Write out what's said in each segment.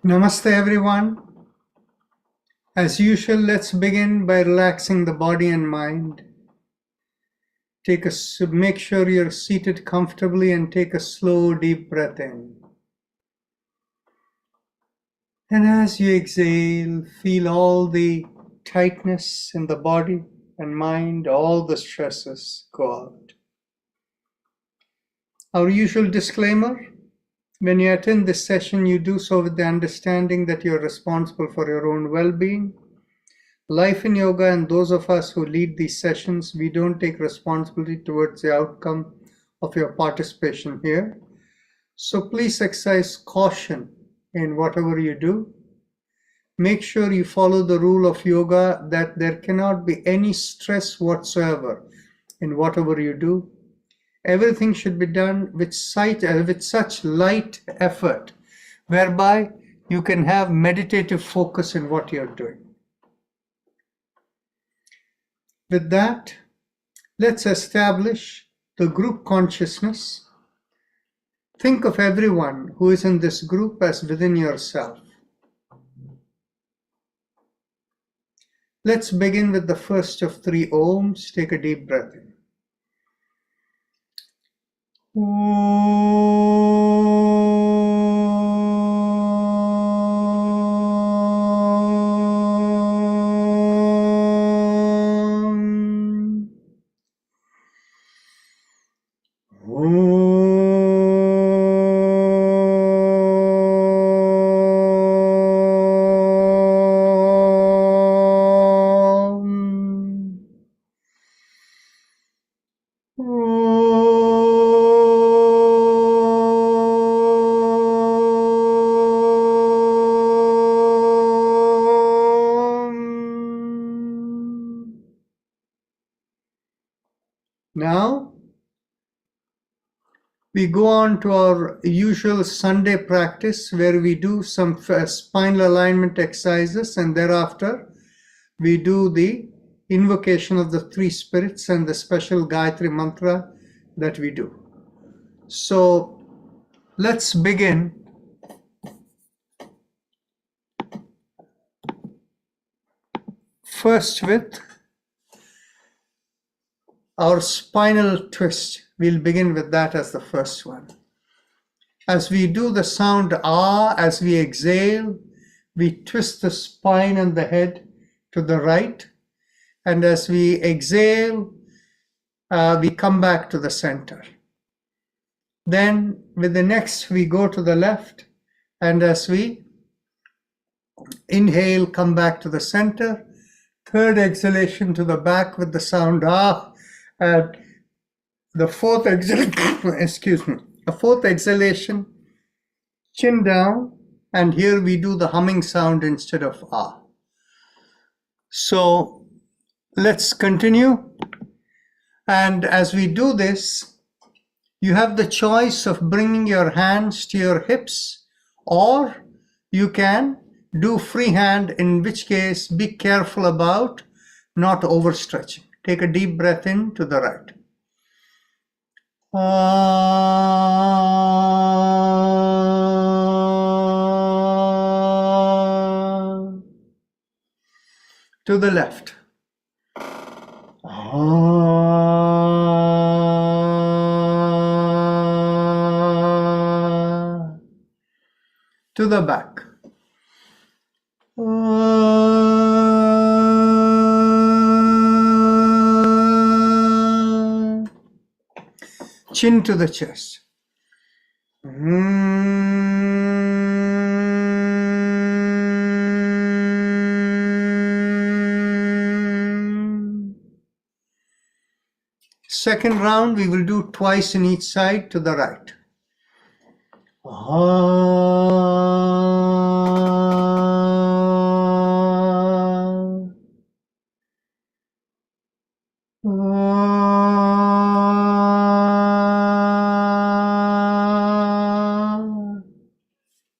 Namaste everyone. As usual, let's begin by relaxing the body and mind. Make sure you're seated comfortably and take a slow, deep breath in. And as you exhale, feel all the tightness in the body and mind, all the stresses go out. Our usual disclaimer: when you attend this session, you do so with the understanding that you're responsible for your own well-being. Life in Yoga, and those of us who lead these sessions, we don't take responsibility towards the outcome of your participation here. So please exercise caution in whatever you do. Make sure you follow the rule of yoga that there cannot be any stress whatsoever in whatever you do. Everything should be done with such light effort, whereby you can have meditative focus in what you're doing. With that, let's establish the group consciousness. Think of everyone who is in this group as within yourself. Let's begin with the first of 3 Oms. Take a deep breath in. Now, we go on to our usual Sunday practice where we do some spinal alignment exercises, and thereafter we do the invocation of the 3 spirits and the special Gayatri mantra that we do. So let's begin first with our spinal twist. We'll begin with that as the first one. As we do the sound ah, as we exhale, we twist the spine and the head to the right. And as we exhale, we come back to the center. Then with the next, we go to the left. And as we inhale, come back to the center. Third exhalation to the back with the sound ah. And the fourth exhalation, chin down, and here we do the humming sound instead of ah. So let's continue. And as we do this, you have the choice of bringing your hands to your hips, or you can do freehand, in which case be careful about not overstretching. Take a deep breath in to the right. To the left. To the back. Chin to the chest. Second round, we will do twice in each side to the right.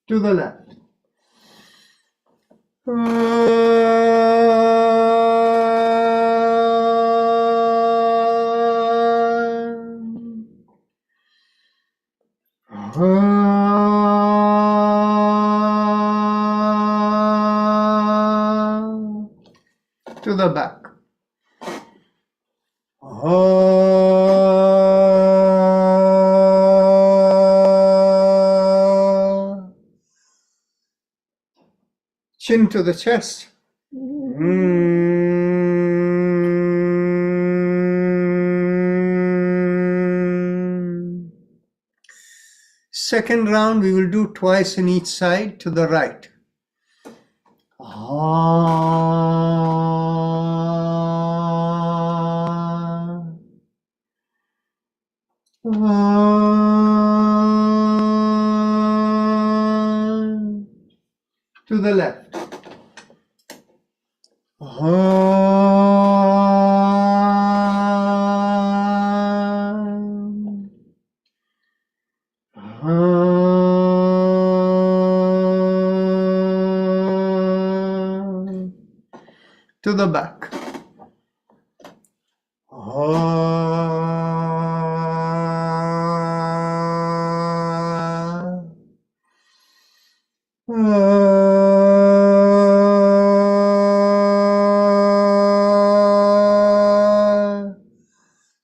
To the left. To the back. Chin to the chest. Second round, we will do twice in each side to the right. To the left. To the back.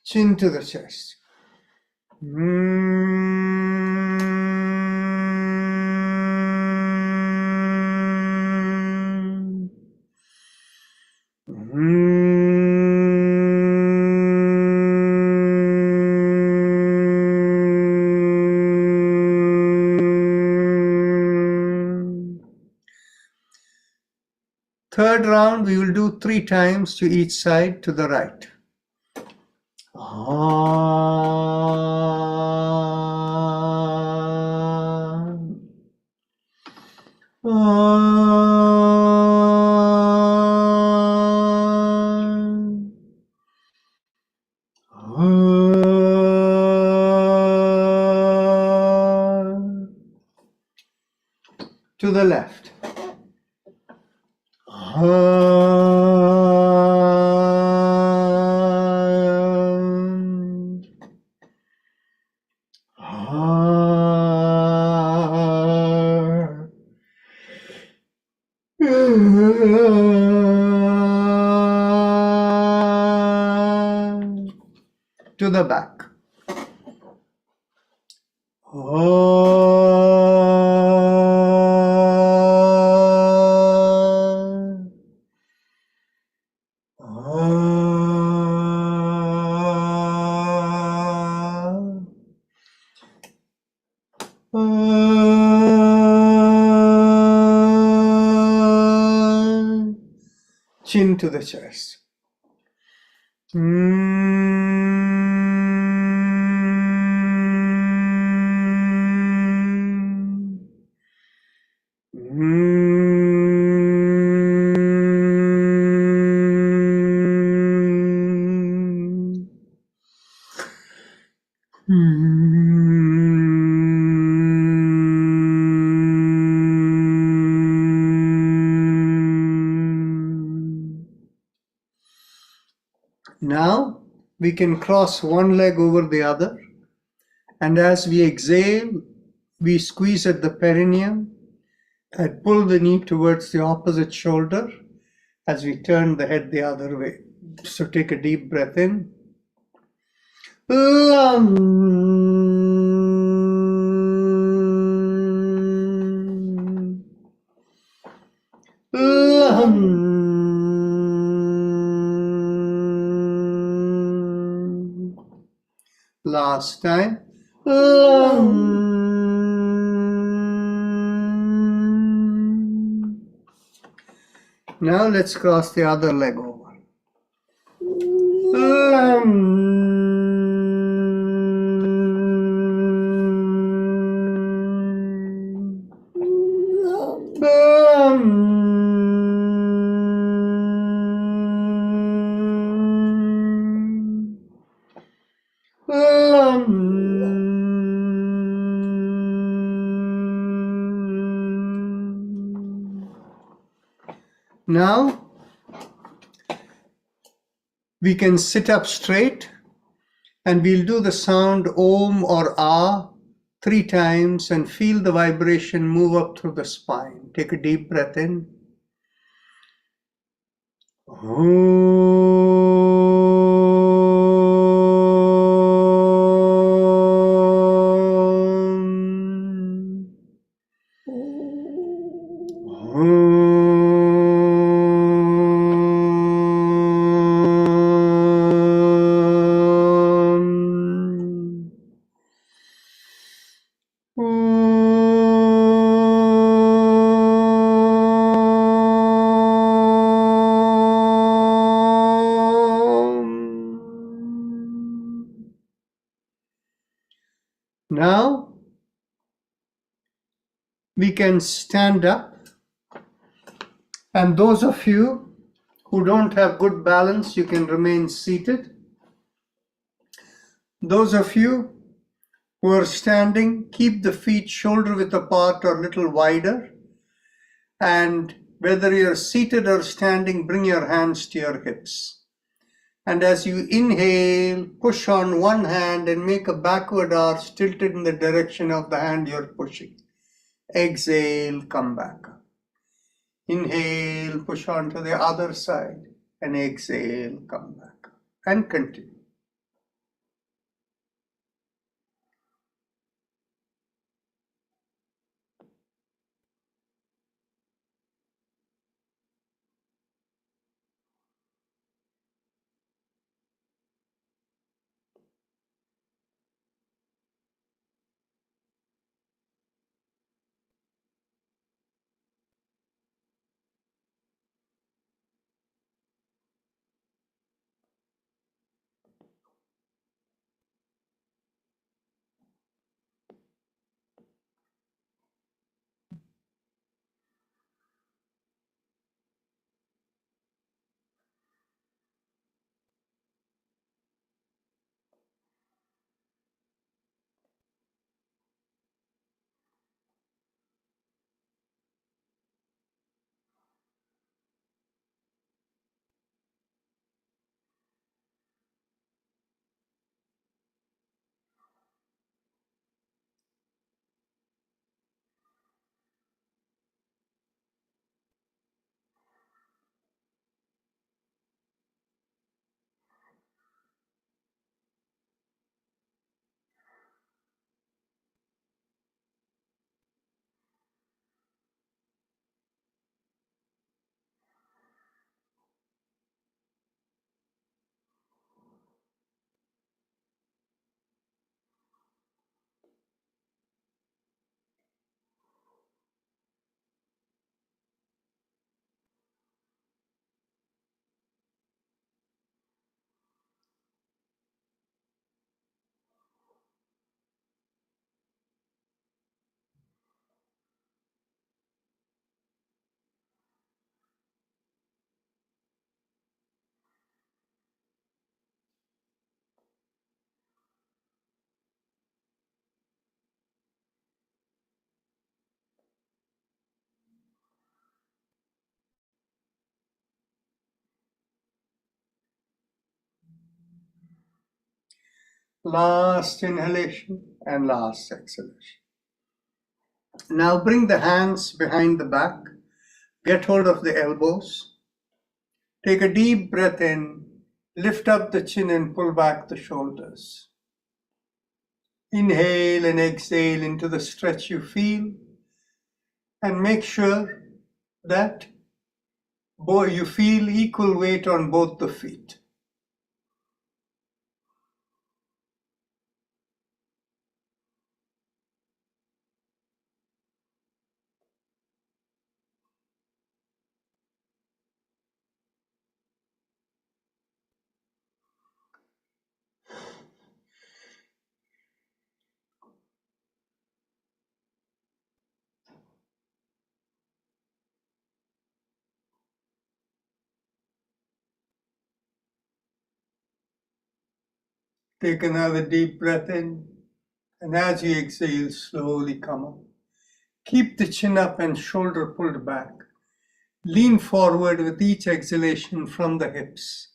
Chin to the chest. Third round, we will do 3 times to each side to the right. To the left. To the back. Chin to the chest. Now we can cross one leg over the other, and as we exhale, we squeeze at the perineum and pull the knee towards the opposite shoulder as we turn the head the other way. So take a deep breath in. Last time. Now let's cross the other leg over. Now we can sit up straight, and we'll do the sound Om or Ah 3 times and feel the vibration move up through the spine. Take a deep breath in. Om. Om. Now we can stand up, and those of you who don't have good balance, you can remain seated. Those of you who are standing, keep the feet shoulder width apart or a little wider. And whether you're seated or standing, bring your hands to your hips. And as you inhale, push on one hand and make a backward arch tilted in the direction of the hand you're pushing. Exhale, come back up. Inhale, push on to the other side, and exhale, come back up. And continue. Last inhalation and last exhalation. Now bring the hands behind the back. Get hold of the elbows. Take a deep breath in. Lift up the chin and pull back the shoulders. Inhale and exhale into the stretch you feel. And make sure that you feel equal weight on both the feet. Take another deep breath in, and as you exhale, slowly come up. Keep the chin up and shoulder pulled back. Lean forward with each exhalation from the hips.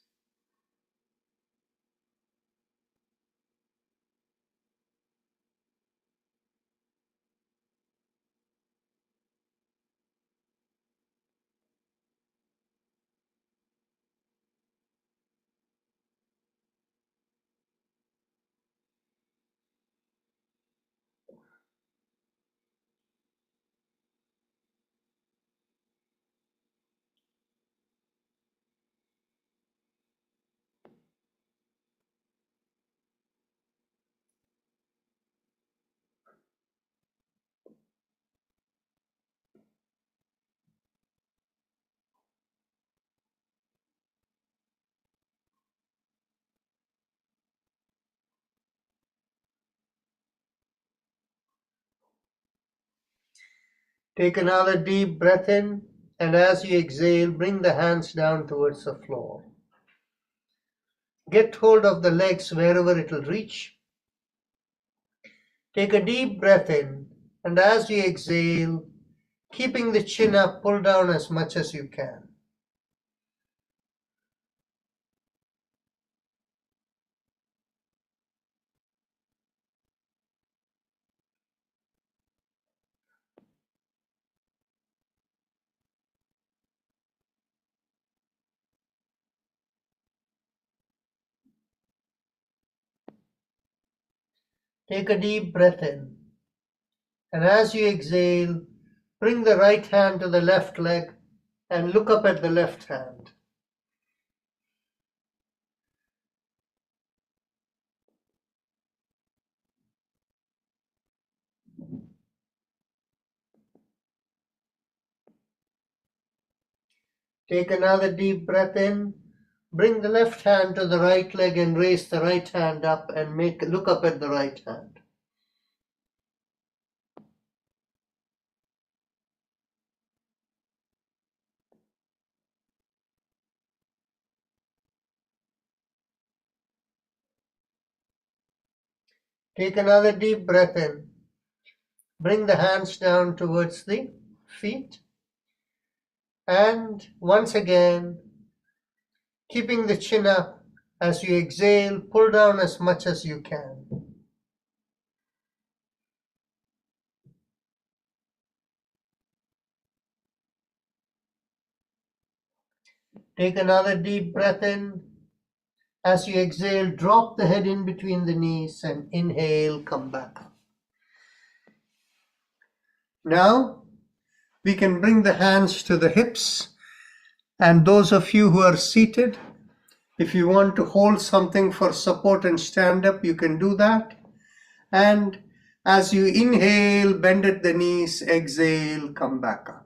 Take another deep breath in, and as you exhale, bring the hands down towards the floor. Get hold of the legs wherever it will reach. Take a deep breath in, and as you exhale, keeping the chin up, pull down as much as you can. Take a deep breath in, and as you exhale, bring the right hand to the left leg and look up at the left hand. Take another deep breath in. Bring the left hand to the right leg and raise the right hand up and look up at the right hand. Take another deep breath in. Bring the hands down towards the feet. And once again, keeping the chin up, as you exhale, pull down as much as you can. Take another deep breath in. As you exhale, drop the head in between the knees and inhale, come back up. Now, we can bring the hands to the hips, and those of you who are seated, if you want to hold something for support and stand up, you can do that. And as you inhale, bend at the knees, exhale, come back up.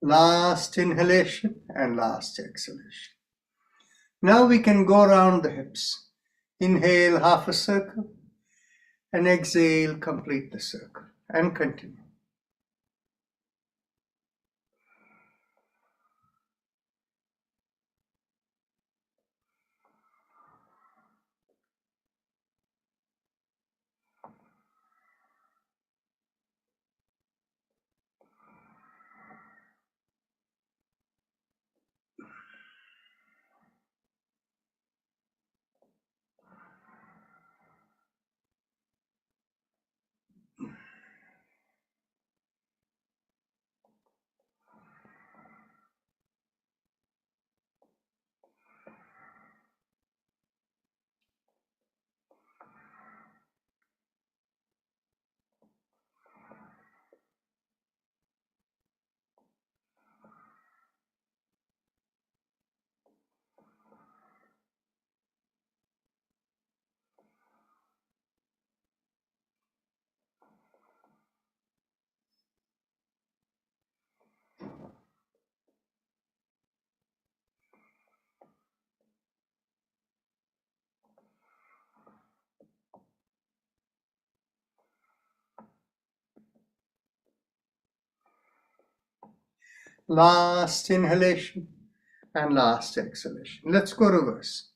Last inhalation and last exhalation. Now we can go around the hips. Inhale half a circle and exhale, complete the circle and continue. Last inhalation and last exhalation. Let's go reverse.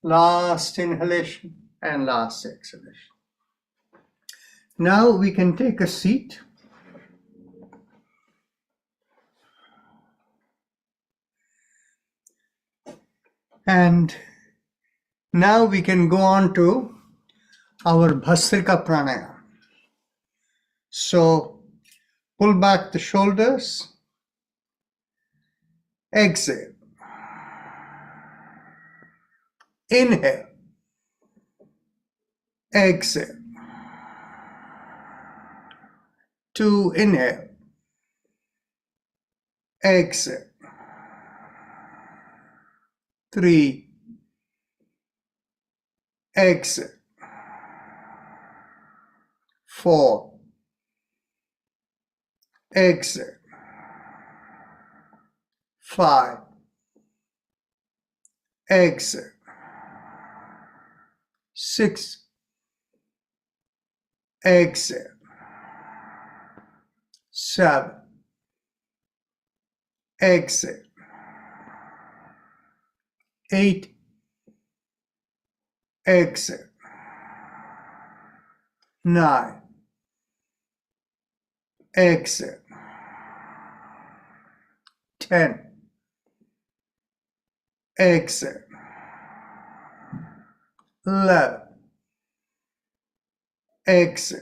Last inhalation and last exhalation. Now we can take a seat. And now we can go on to our Bhastrika Pranayama. So pull back the shoulders, exhale, inhale, exhale, 2, inhale, exhale, 3, exhale, 4, exhale, 5, exhale, 6, exhale, 7, exhale, 8, exhale, 9, exhale, 10, exhale, 11, exhale,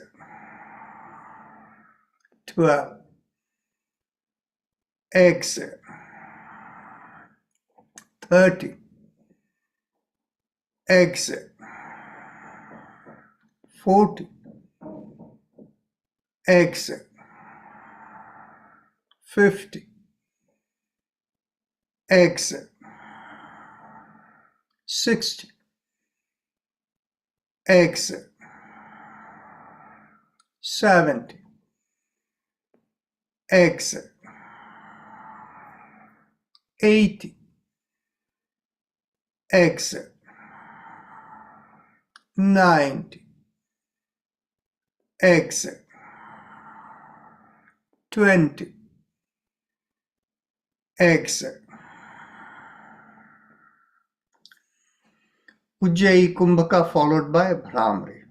12, exhale, 13, exhale, 14, exhale, 15, exhale, 16, exhale, 17, exhale, 18, exhale, 19, exhale, 20, exhale. Ujjayi Kumbhaka followed by Bhramari.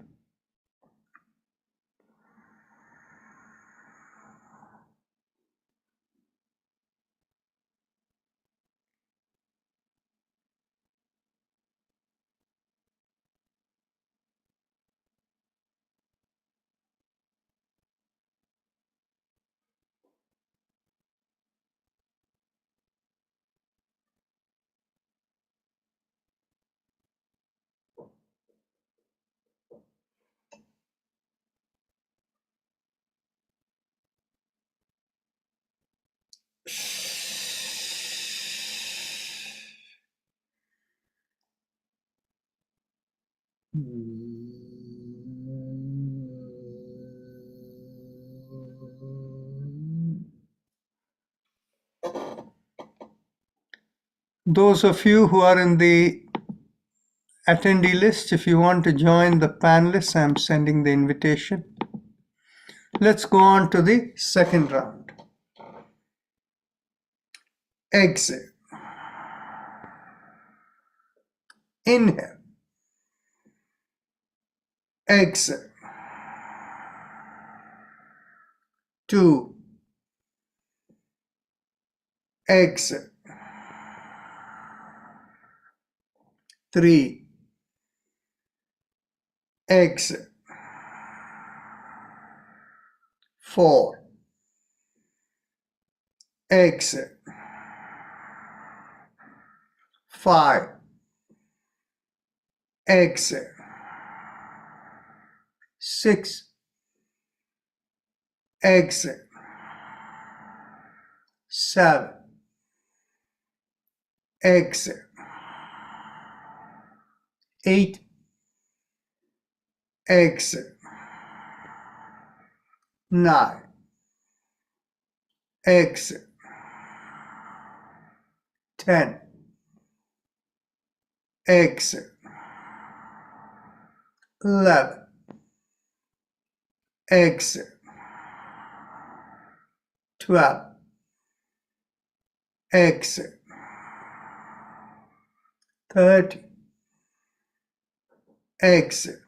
Those of you who are in the attendee list, if you want to join the panelists, I'm sending the invitation. Let's go on to the second round. Exhale. Inhale. Exhale. 2. Exhale. 3. Exhale. 4. Exhale. 5. Exhale. 6. Exhale. 7. Exhale. 8. Exhale. 9. Exhale. 10. Exhale. 11. Exhale. 12. Exhale. 13. exit.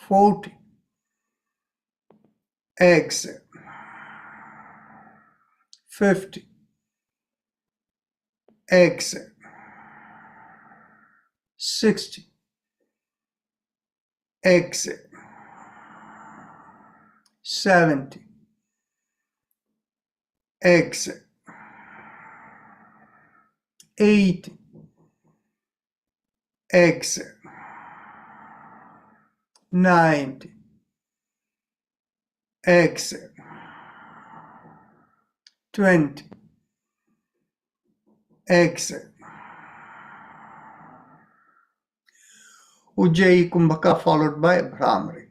40, exit. 50, exit. 60, exit. 70, exit. 80, exit. 90, exit. 20, exit. Ujjayi Kumbhaka followed by Bhramari.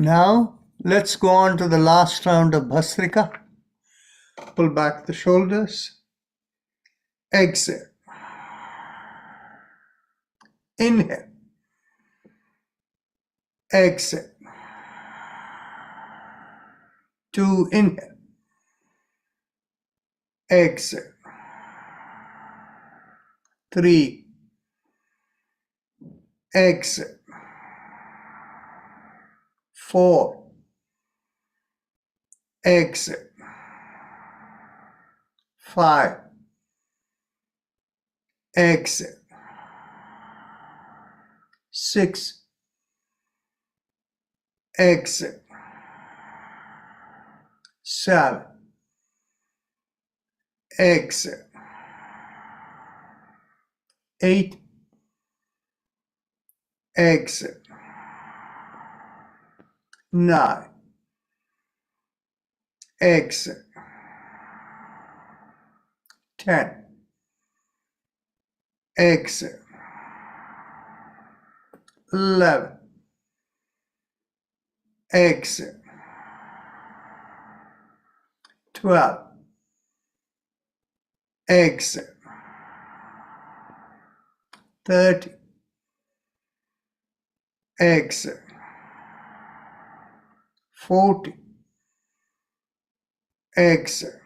Now, let's go on to the last round of Bhasrika. Pull back the shoulders. Exhale. Inhale. Exhale. 2, inhale. Exhale. 3, exhale. 4, exhale. 5, exhale. 6, exhale. 7, exhale. 8, exhale. 9, exhale. 10, exhale. 11, exhale. 12, exhale. 30, exhale. 40, exhale.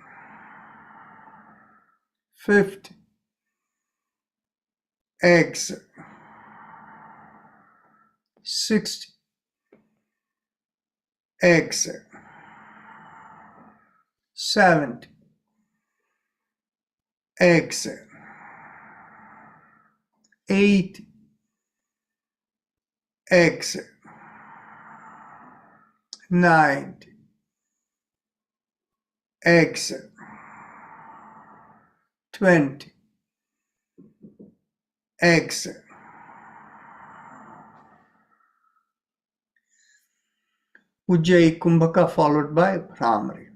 50, exhale. 60, exhale. 70, exhale. 80, exhale. 90, exhale. 20, exhale. Ujjayi Kumbhaka followed by Bhramari.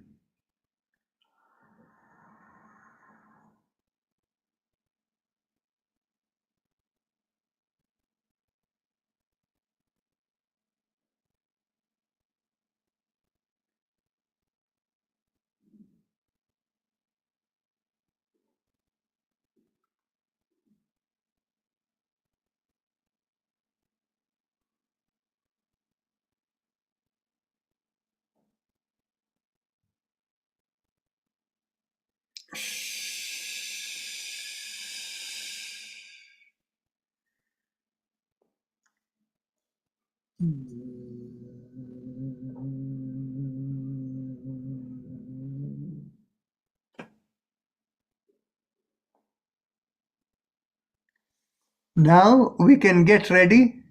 Now we can get ready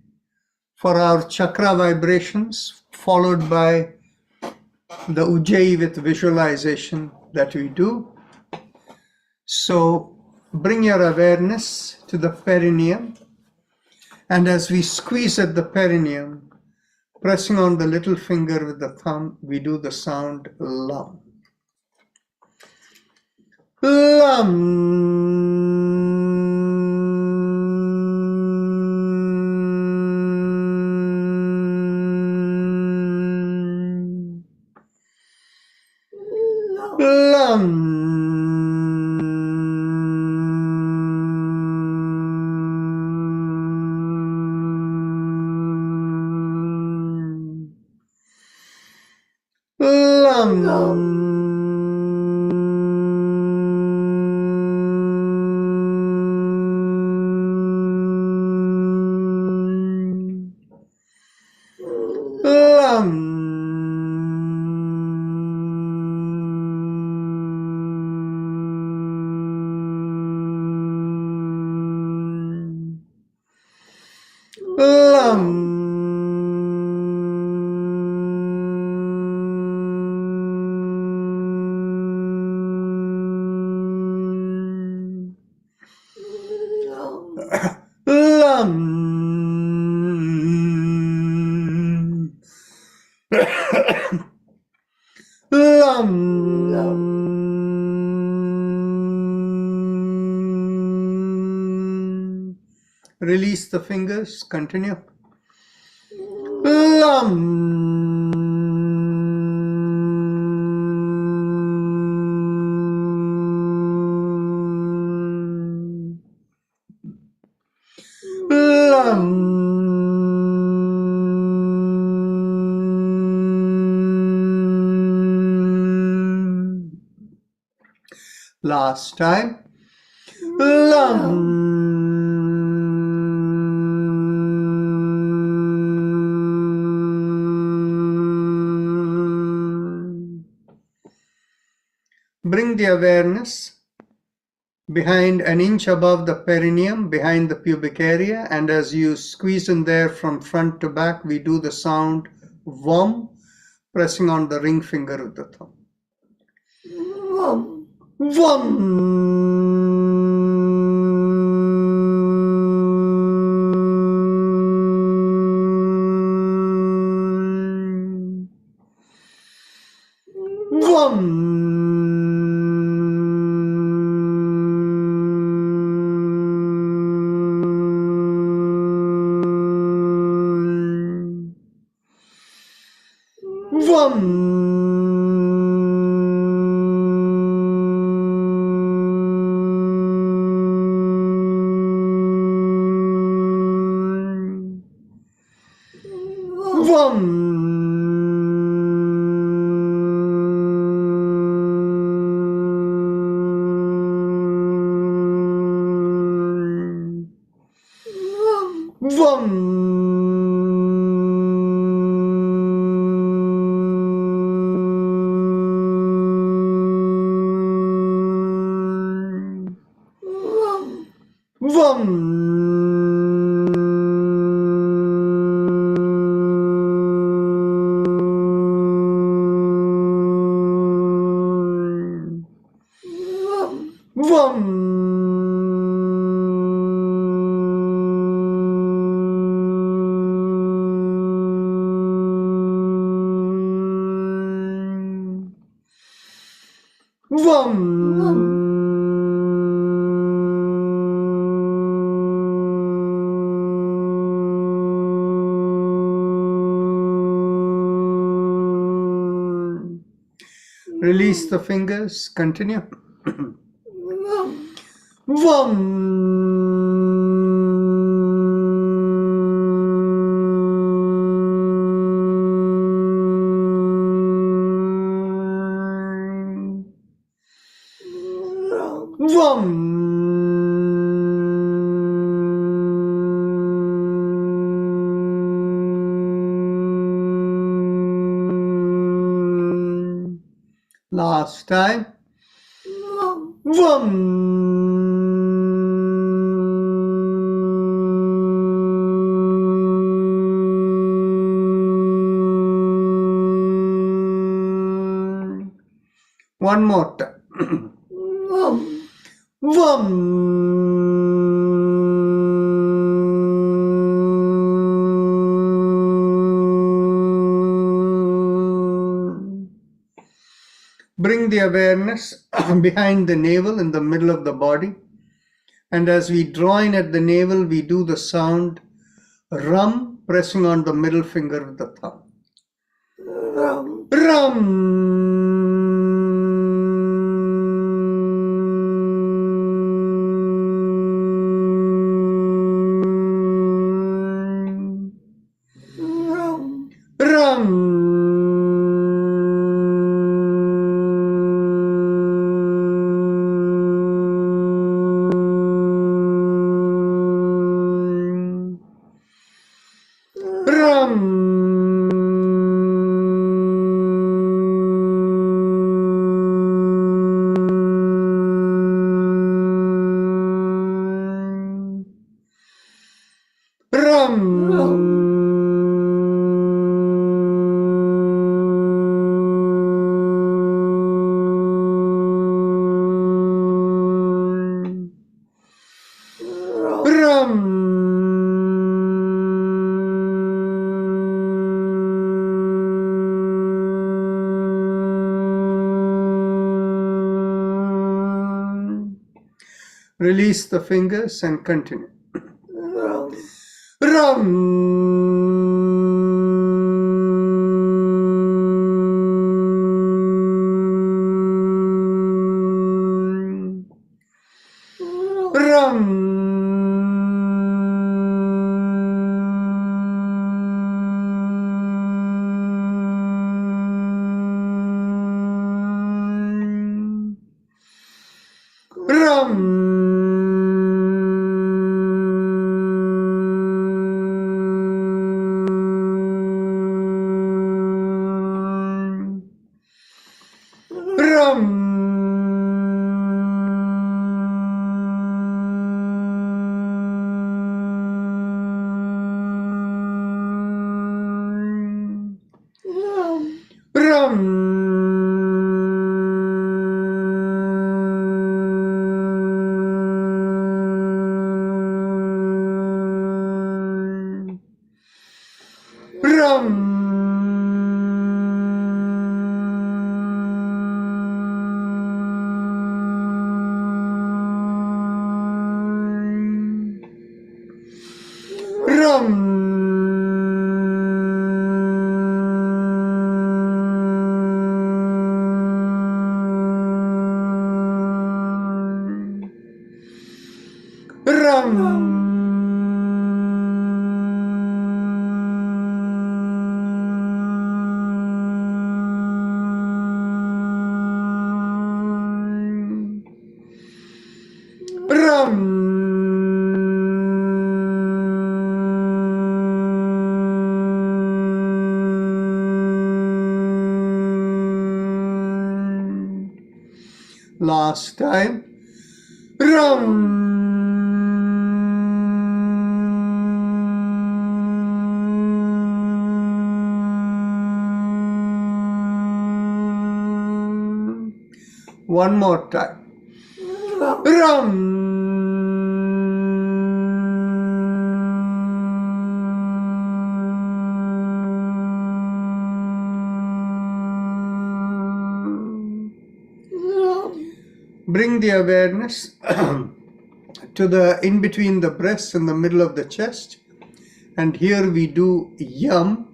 for our chakra vibrations, followed by the Ujjayi with visualization that we do. So bring your awareness to the perineum And as we squeeze at the perineum, pressing on the little finger with the thumb, we do the sound lum. Lum. Release the fingers, continue. Last time. Bring the awareness behind an inch above the perineum, behind the pubic area, and as you squeeze in there from front to back, we do the sound VOM, pressing on the ring finger of the thumb. VOM. VOM. Release the fingers, continue. Last time. One more time. Bring the awareness behind the navel in the middle of the body. And as we draw in at the navel, we do the sound rum, pressing on the middle finger of the thumb. Rum. Rum. Release the fingers and continue. Last time. One more time. Bring the awareness to the in between the breasts and the middle of the chest. And here we do yum,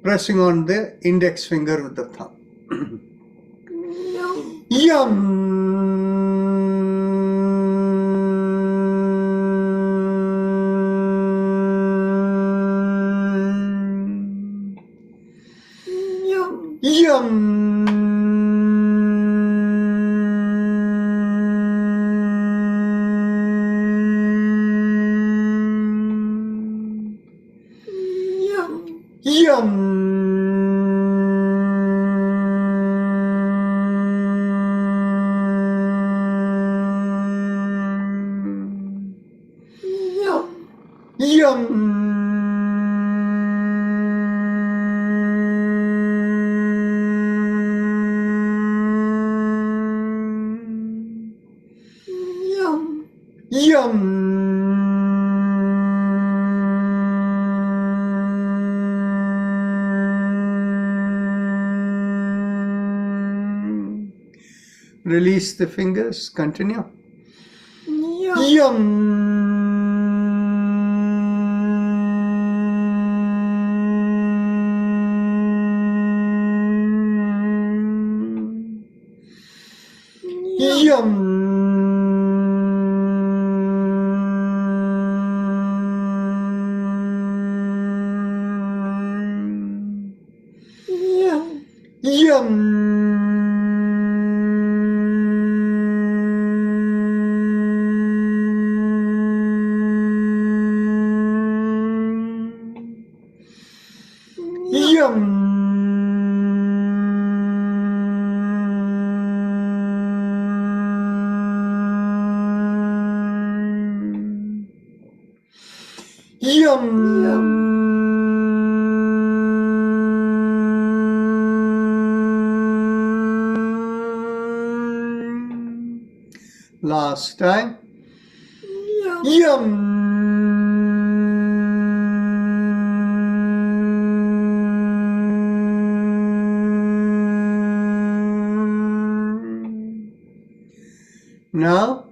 pressing on the index finger with the thumb. Yum. Yum. Yum. Yum. Yum. Release the fingers. Continue. Last time. Now,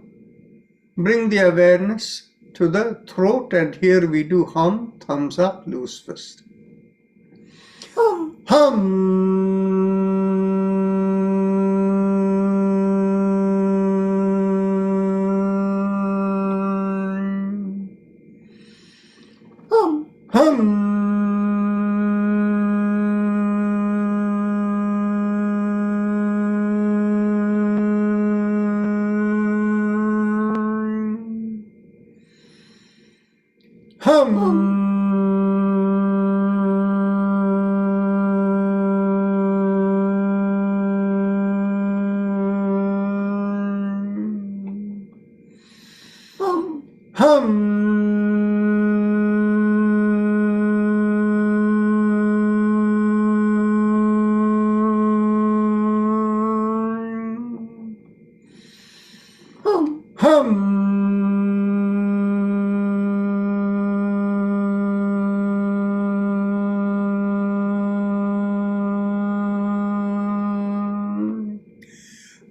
bring the awareness to the throat, and here we do hum, thumbs up, loose fist.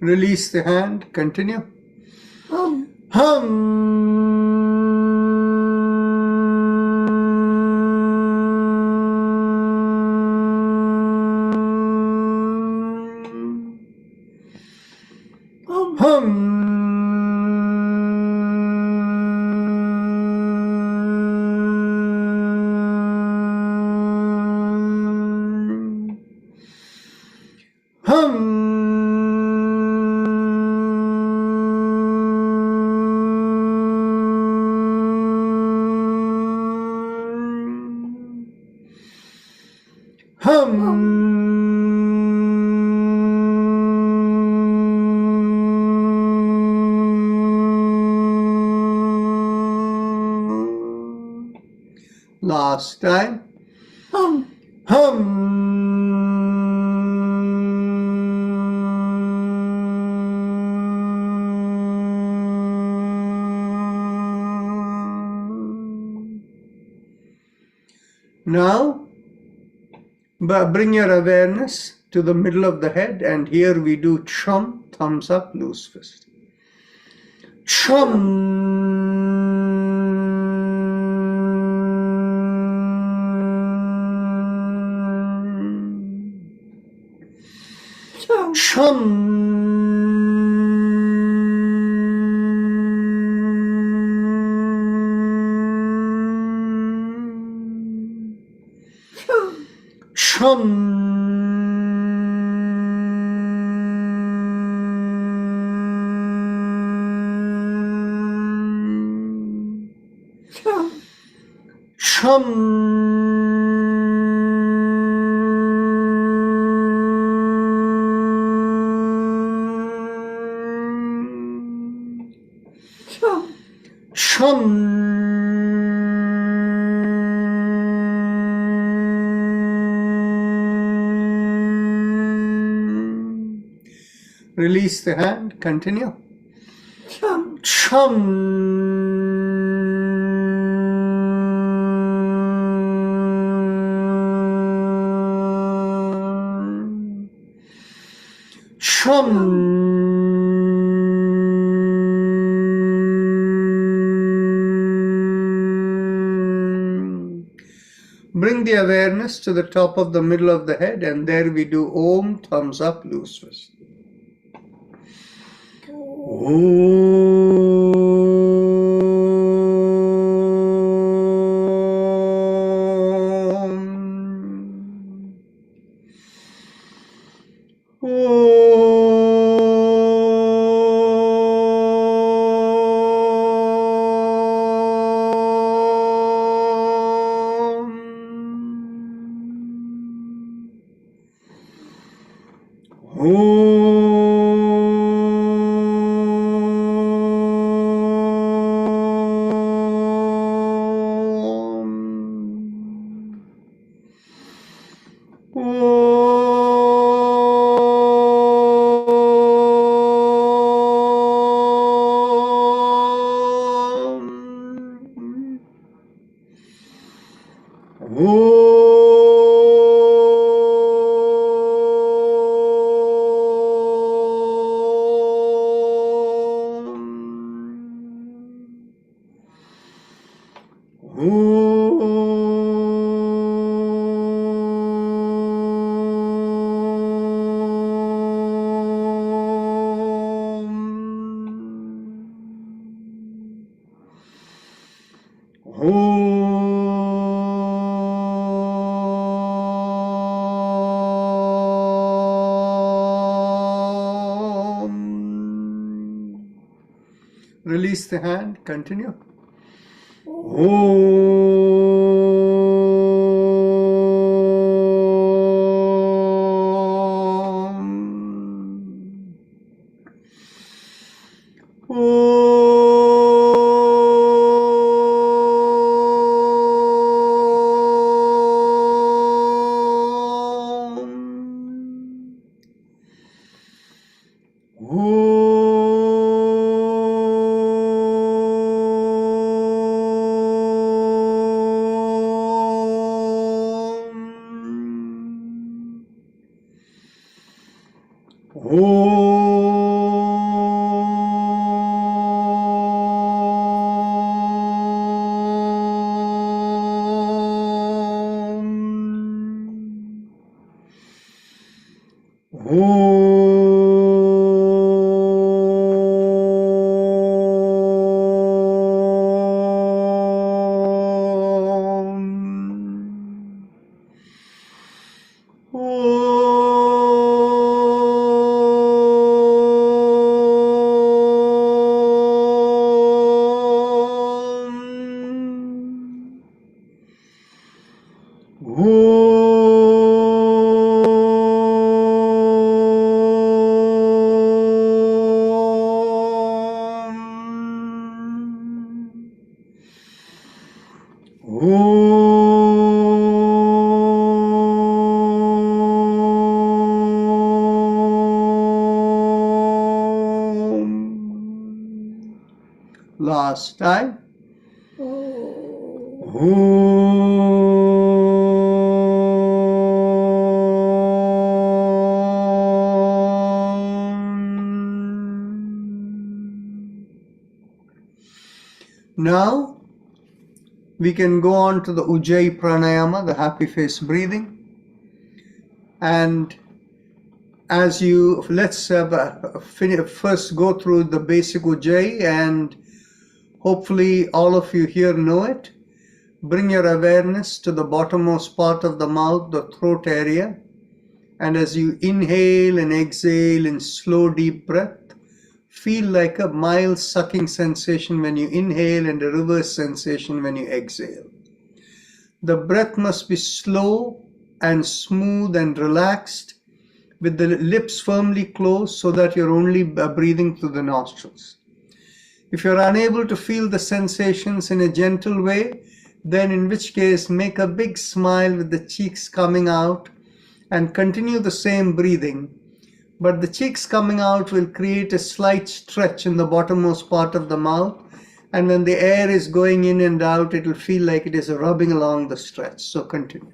Release the hand. Continue. Last time. Now, bring your awareness to the middle of the head, and here we do chum, thumbs up, loose fist. Chum. Chum. Chum. Chum. Chum. Release the hand. Continue. Chum. Chum. Bring the awareness to the top of the middle of the head, and there we do Om, thumbs up, loose fist. Release the hand, continue. Last time. Now we can go on to the Ujjayi Pranayama, the happy face breathing. And as you, let's first go through the basic Ujjayi, and hopefully all of you here know it. Bring your awareness to the bottommost part of the mouth, the throat area. And as you inhale and exhale in slow, deep breath, feel like a mild sucking sensation when you inhale and a reverse sensation when you exhale. The breath must be slow and smooth and relaxed, with the lips firmly closed so that you're only breathing through the nostrils. If you're unable to feel the sensations in a gentle way, then in which case make a big smile with the cheeks coming out and continue the same breathing. But the cheeks coming out will create a slight stretch in the bottommost part of the mouth, and when the air is going in and out, it will feel like it is rubbing along the stretch. So continue.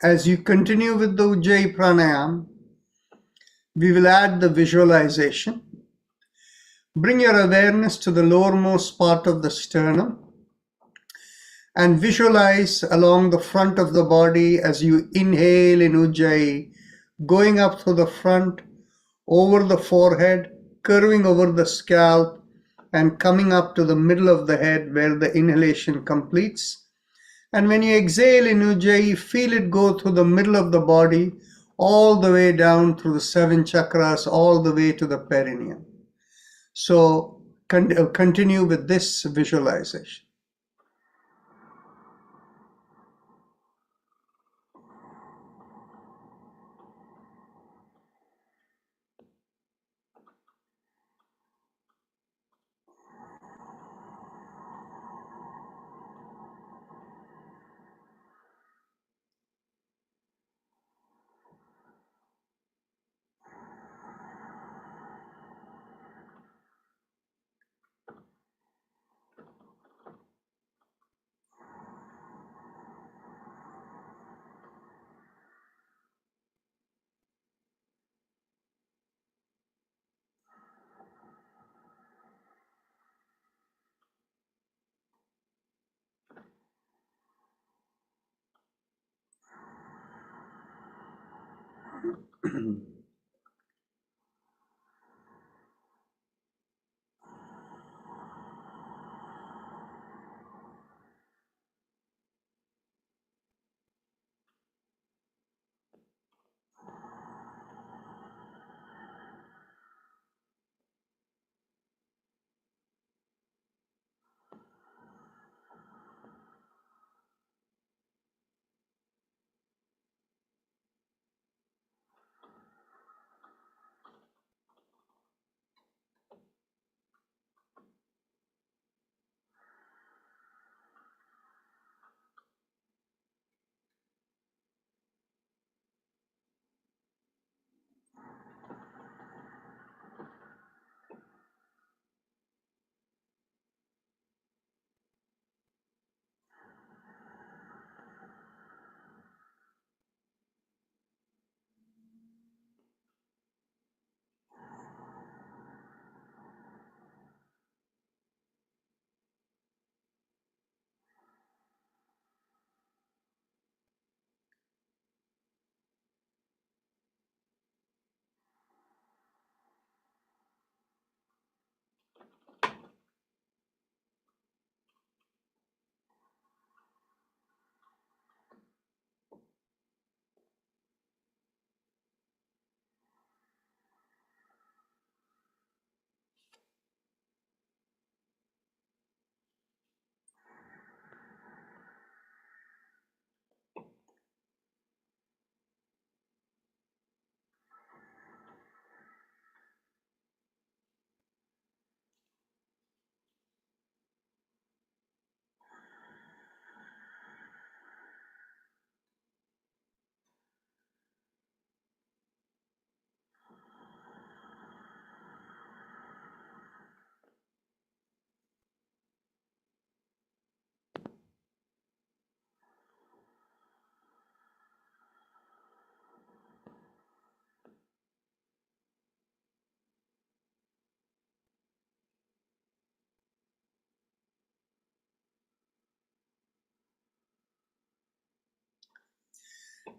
As you continue with the Ujjayi Pranayam, we will add the visualization. Bring your awareness to the lowermost part of the sternum and visualize along the front of the body as you inhale in Ujjayi, going up through the front, over the forehead, curving over the scalp, and coming up to the middle of the head where the inhalation completes. And when you exhale in Ujjayi, feel it go through the middle of the body, all the way down through the 7 chakras, all the way to the perineum. So continue with this visualization.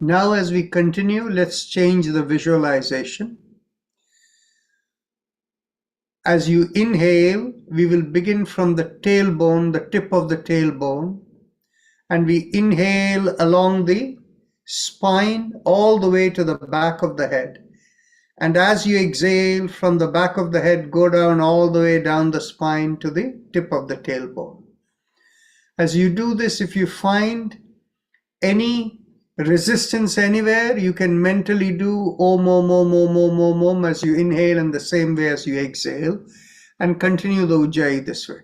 Now, as we continue, let's change the visualization. As you inhale, we will begin from the tailbone, the tip of the tailbone, and we inhale along the spine all the way to the back of the head. And as you exhale from the back of the head, go down all the way down the spine to the tip of the tailbone. As you do this, if you find any resistance anywhere, you can mentally do Om Om Om Om Om Om Om as you inhale in the same way as you exhale, and continue the Ujjayi this way.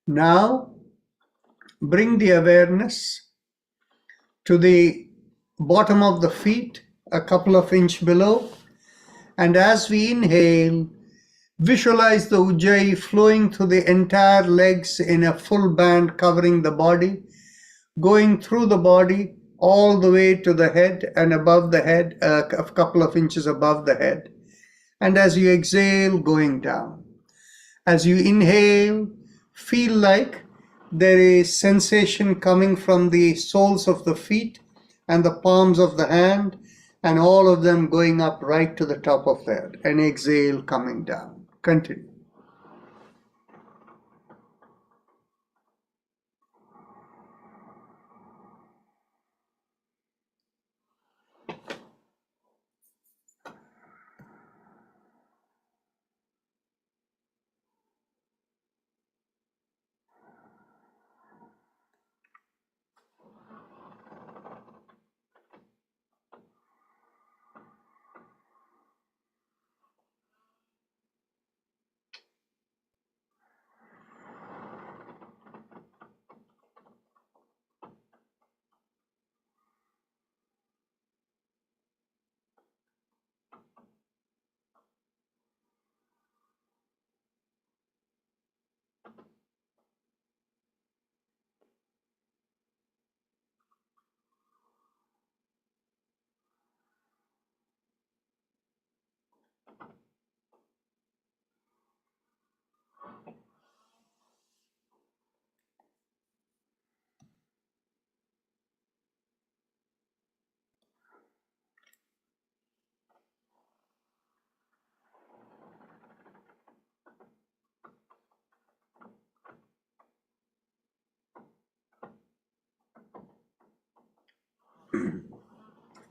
Now, bring the awareness to the bottom of the feet, a couple of inches below. And as we inhale, visualize the Ujjayi flowing through the entire legs in a full band covering the body, going through the body all the way to the head and above the head, a couple of inches above the head. And as you exhale, going down. As you inhale, feel like there is sensation coming from the soles of the feet and the palms of the hand, and all of them going up right to the top of the head. And exhale, coming down. Continue.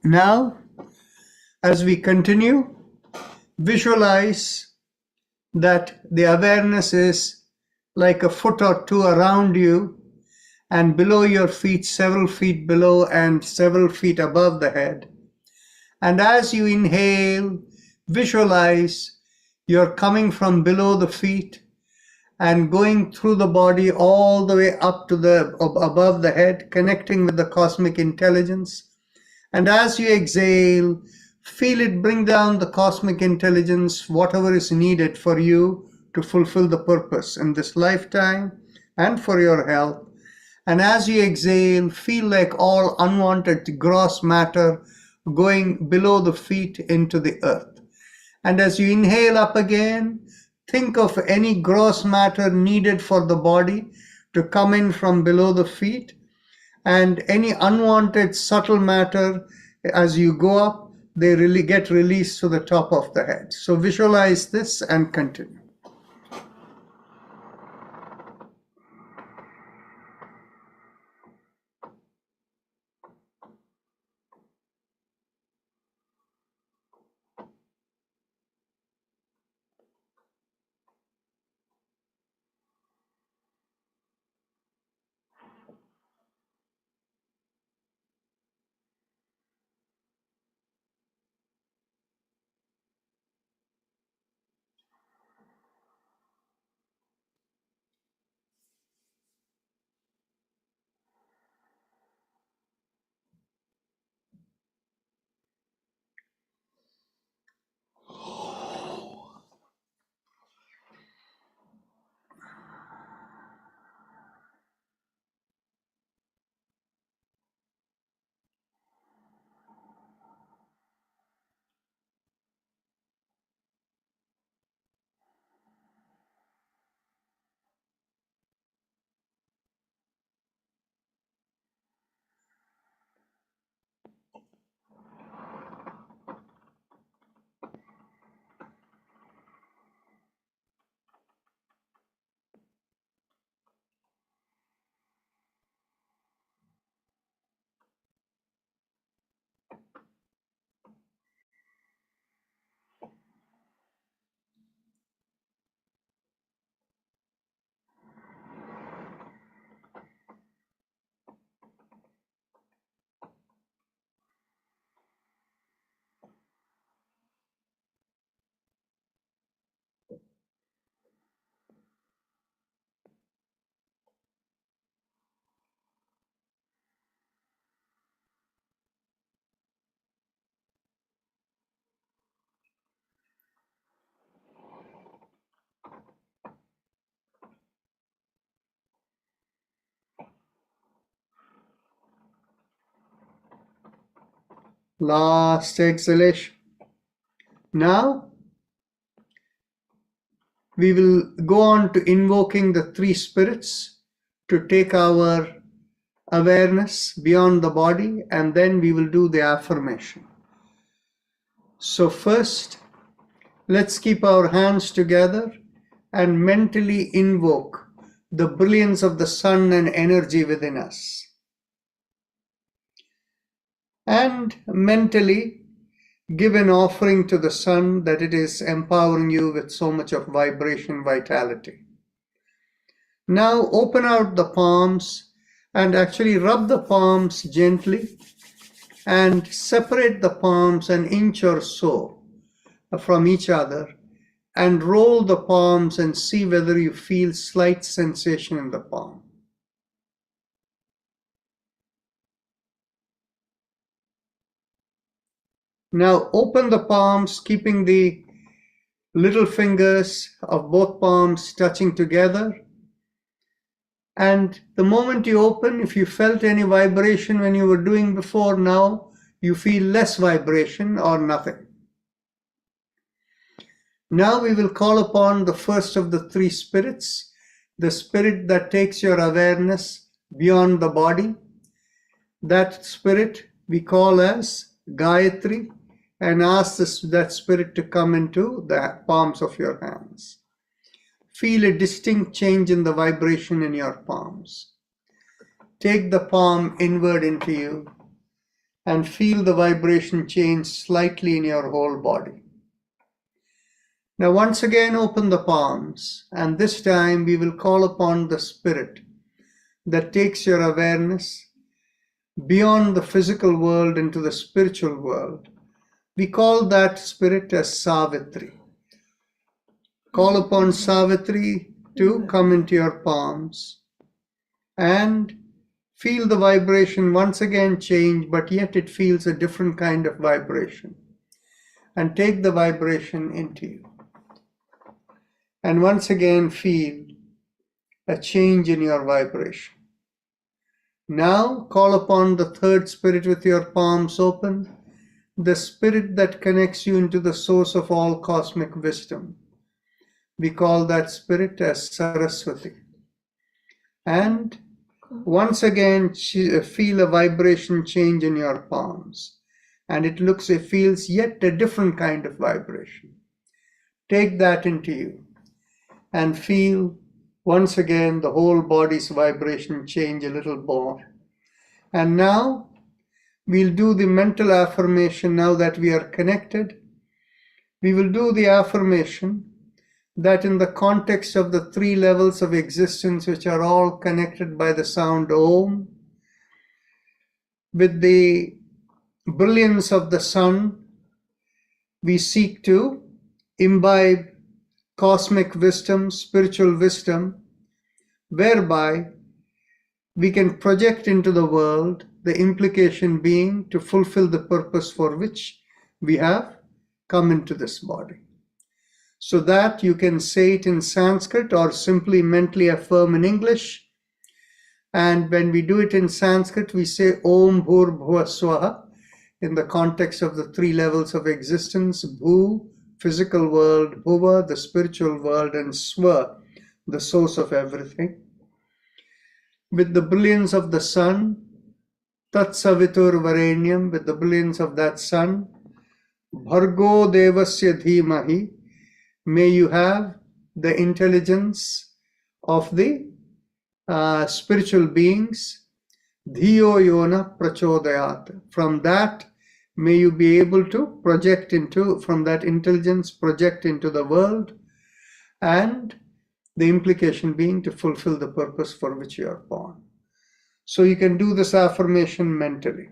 Now, as we continue, visualize that the awareness is like a foot or two around you and below your feet, several feet below and several feet above the head. And as you inhale, visualize you're coming from below the feet and going through the body all the way up to the above the head, connecting with the cosmic intelligence. And as you exhale, feel it bring down the cosmic intelligence, whatever is needed for you to fulfill the purpose in this lifetime and for your health. And as you exhale, feel like all unwanted gross matter going below the feet into the earth. And as you inhale up again, think of any gross matter needed for the body to come in from below the feet, and any unwanted subtle matter, as you go up, they really get released to the top of the head. So visualize this and continue. Last exhalation. Now, we will go on to invoking the three spirits to take our awareness beyond the body, and then we will do the affirmation. So first, let's keep our hands together and mentally invoke the brilliance of the sun and energy within us. And mentally give an offering to the sun that it is empowering you with so much of vibration, vitality. Now open out the palms and actually rub the palms gently and separate the palms an inch or so from each other and roll the palms and see whether you feel slight sensation in the palm. Now open the palms, keeping the little fingers of both palms touching together. And the moment you open, if you felt any vibration when you were doing before, now you feel less vibration or nothing. Now we will call upon the first of the three spirits, the spirit that takes your awareness beyond the body. That spirit we call as Gayatri, and ask that spirit to come into the palms of your hands. Feel a distinct change in the vibration in your palms. Take the palm inward into you and feel the vibration change slightly in your whole body. Now once again open the palms, and this time we will call upon the spirit that takes your awareness beyond the physical world into the spiritual world. We call that spirit as Savitri. Call upon Savitri to come into your palms and feel the vibration once again change, but yet it feels a different kind of vibration. And take the vibration into you. And once again feel a change in your vibration. Now call upon the third spirit with your palms open, the spirit that connects you into the source of all cosmic wisdom. We call that spirit as Saraswati. And once again, feel a vibration change in your palms. And it feels yet a different kind of vibration. Take that into you and feel once again the whole body's vibration change a little more. And now we'll do the mental affirmation. Now that we are connected, we will do the affirmation that in the context of the three levels of existence, which are all connected by the sound Om, with the brilliance of the sun, we seek to imbibe cosmic wisdom, spiritual wisdom, whereby we can project into the world, the implication being to fulfill the purpose for which we have come into this body. So that you can say it in Sanskrit or simply mentally affirm in English. And when we do it in Sanskrit, we say Om Bhur Bhuva Swaha in the context of the three levels of existence: Bhu, physical world; Bhuva, the spiritual world; and Swa, the source of everything. With the brilliance of the sun, Tat Savitur Varenyam, with the brilliance of that sun, Bhargo Devasya Dhimahi, may you have the intelligence of the spiritual beings. Dhiyo Yona Prachodayat. From that, may you be able to project into, from that intelligence, project into the world, and the implication being to fulfill the purpose for which you are born. So you can do this affirmation mentally.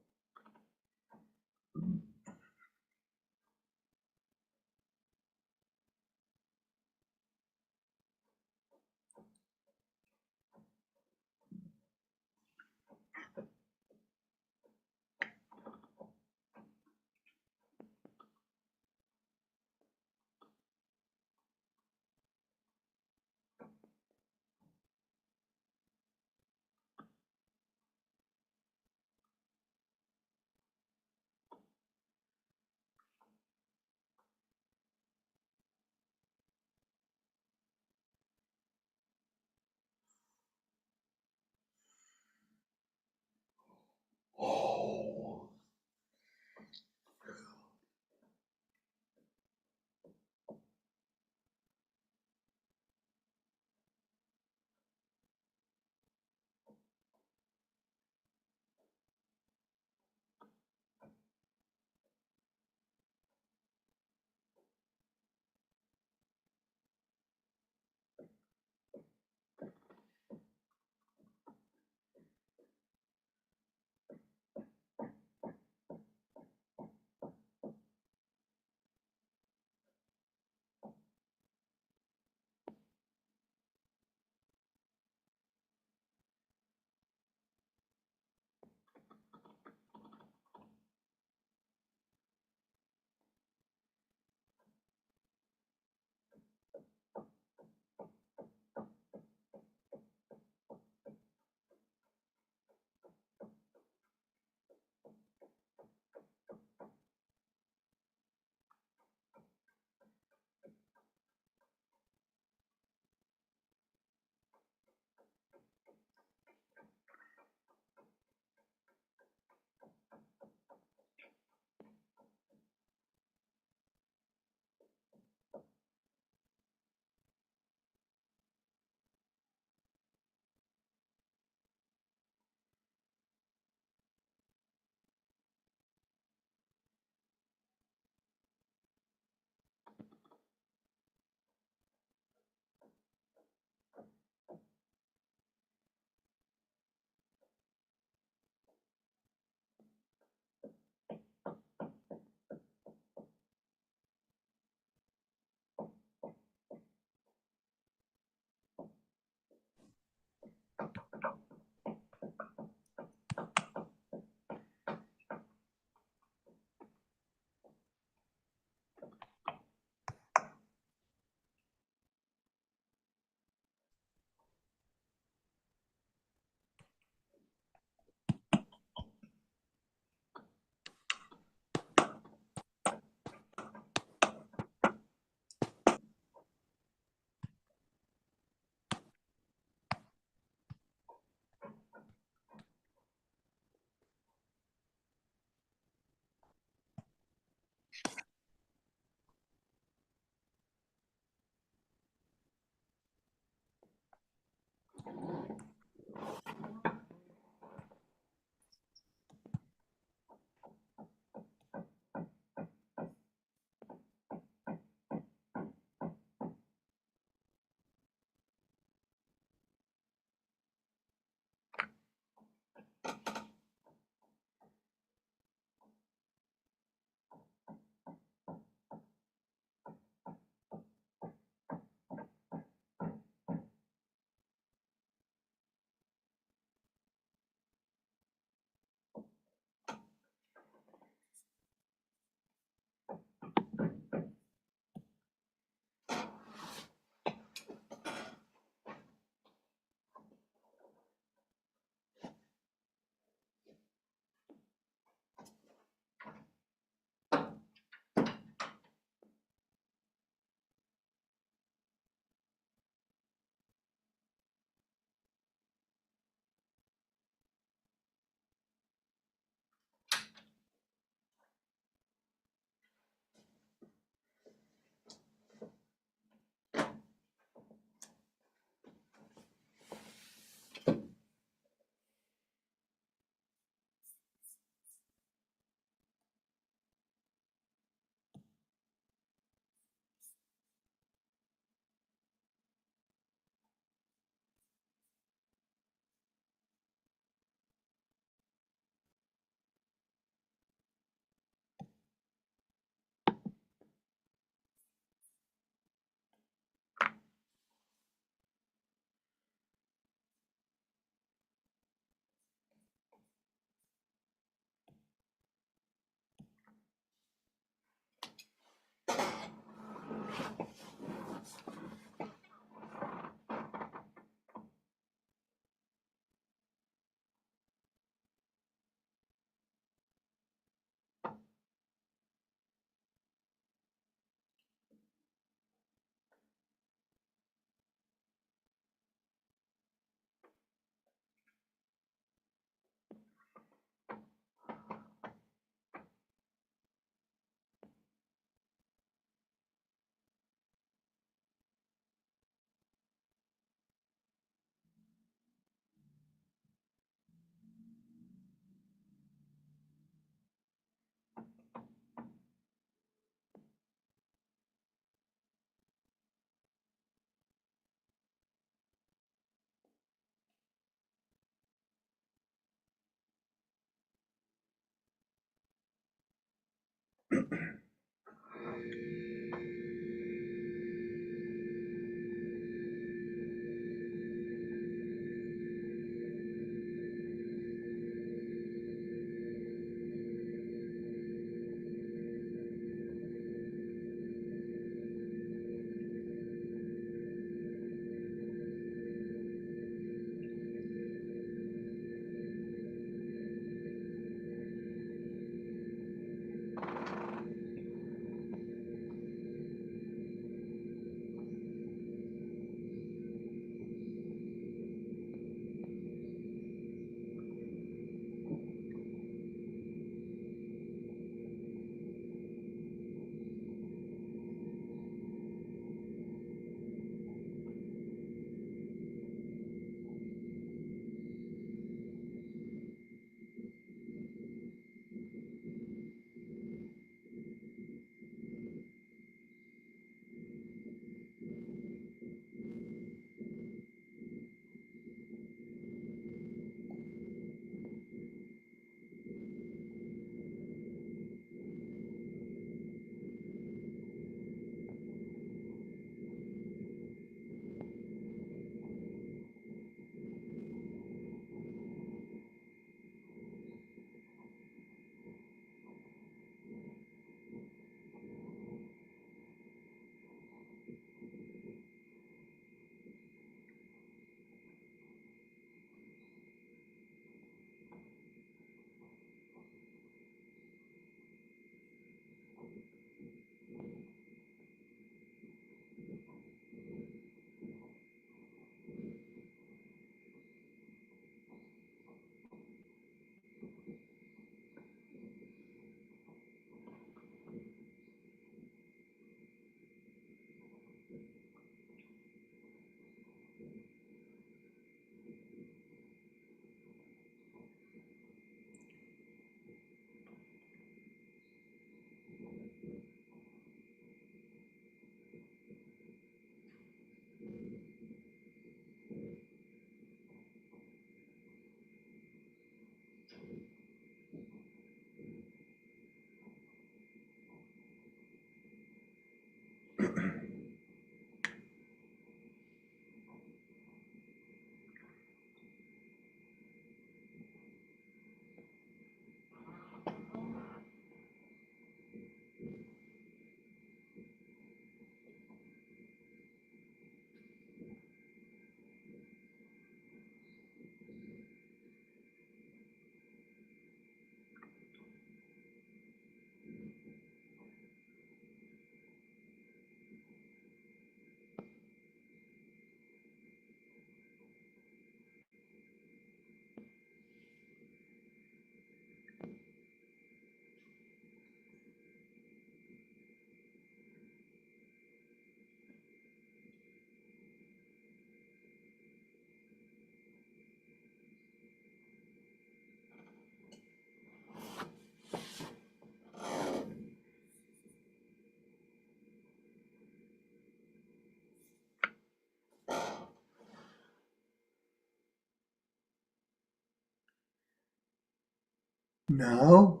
Now,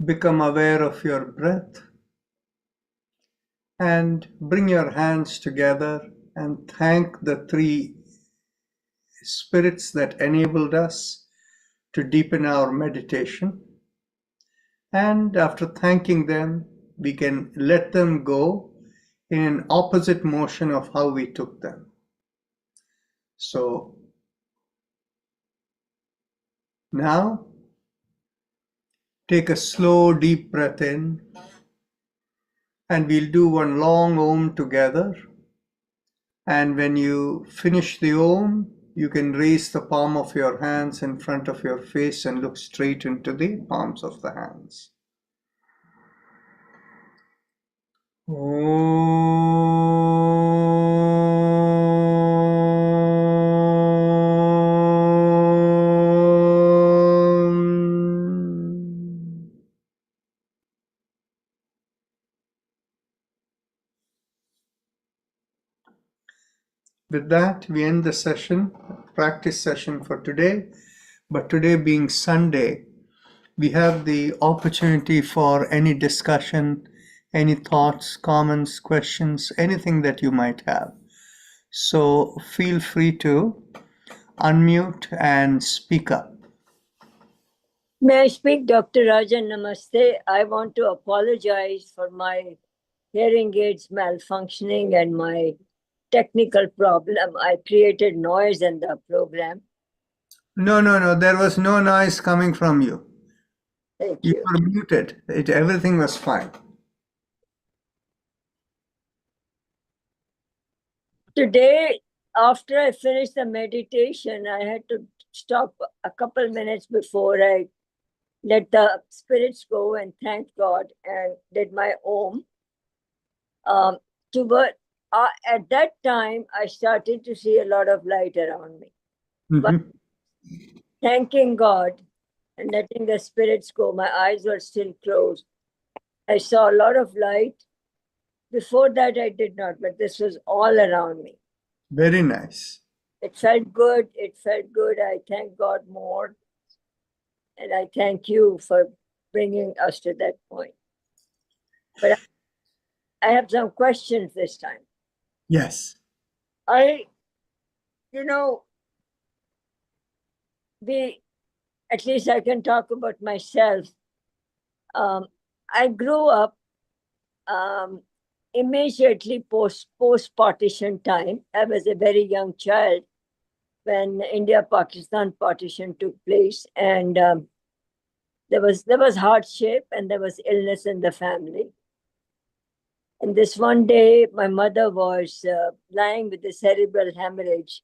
become aware of your breath and bring your hands together and thank the three spirits that enabled us to deepen our meditation. And after thanking them, we can let them go in an opposite motion of how we took them. So now, take a slow, deep breath in, and we'll do one long Om together. And when you finish the Om, you can raise the palm of your hands in front of your face and look straight into the palms of the hands. With that, we end the session, practice session for today. But today being Sunday, we have the opportunity for any discussion, any thoughts, comments, questions, anything that you might have. So feel free to unmute and speak up. May I speak, Dr. Rajan? Namaste. I want to apologize for my hearing aids malfunctioning and my technical problem. I created noise in the program. No, there was no noise coming from you. Thank You you. were muted. Everything was fine. Today, after I finished the meditation, I had to stop a couple minutes before I let the spirits go and thank God and did my Om. At that time, I started to see a lot of light around me. But thanking God and letting the spirits go, my eyes were still closed. I saw a lot of light. Before that, I did not, but this was all around me. Very nice. It felt good. It felt good. I thank God more. And I thank you for bringing us to that point. But I have some questions this time. Yes. At least I can talk about myself. I grew up immediately post-partition time. I was a very young child when India-Pakistan partition took place, and there was hardship and there was illness in the family. And this one day, my mother was lying with a cerebral hemorrhage,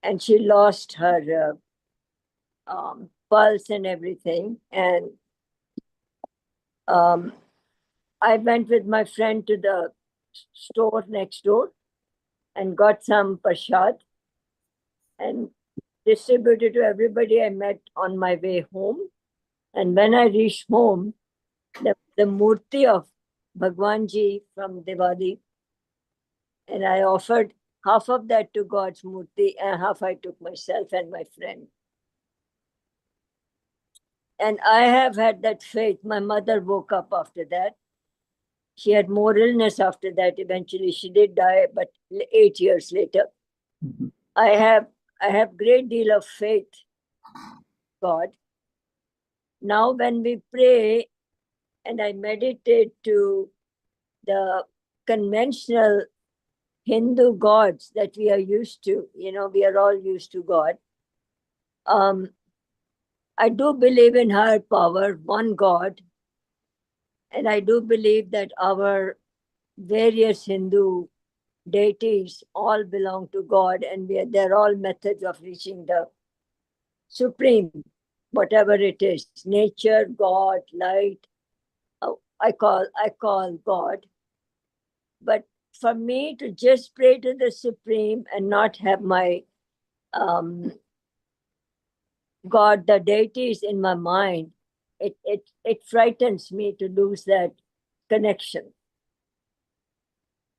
and she lost her pulse and everything. And I went with my friend to the store next door, and got some prasad and distributed to everybody I met on my way home. And when I reached home, the murti of Bhagwan Ji from Diwali, and I offered half of that to God's murti and half I took myself and my friend. And I have had that faith. My mother woke up after that. She had more illness after that. Eventually, she did die, but 8 years later. Mhm. I have great deal of faith, God. Now, when we pray and I meditate to the conventional Hindu gods that we are used to, we are all used to God. I do believe in higher power, one God, and I do believe that our various Hindu deities all belong to God, and they're all methods of reaching the supreme, whatever it is, nature, God, light. I call God. But for me to just pray to the supreme and not have my God, the deities in my mind, it frightens me to lose that connection.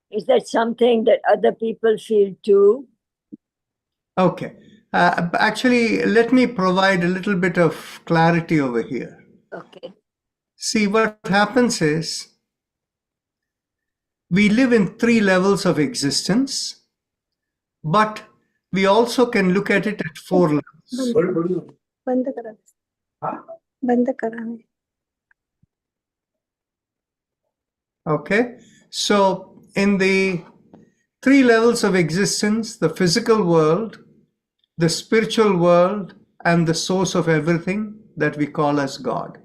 Is that something that other people feel too? Okay. Actually, let me provide a little bit of clarity over here. Okay. See, what happens is we live in 3 levels of existence, but we also can look at it at 4 levels. बंद करा बंद करा है Okay, so in the 3 levels of existence, the physical world, the spiritual world, and the source of everything that we call as God.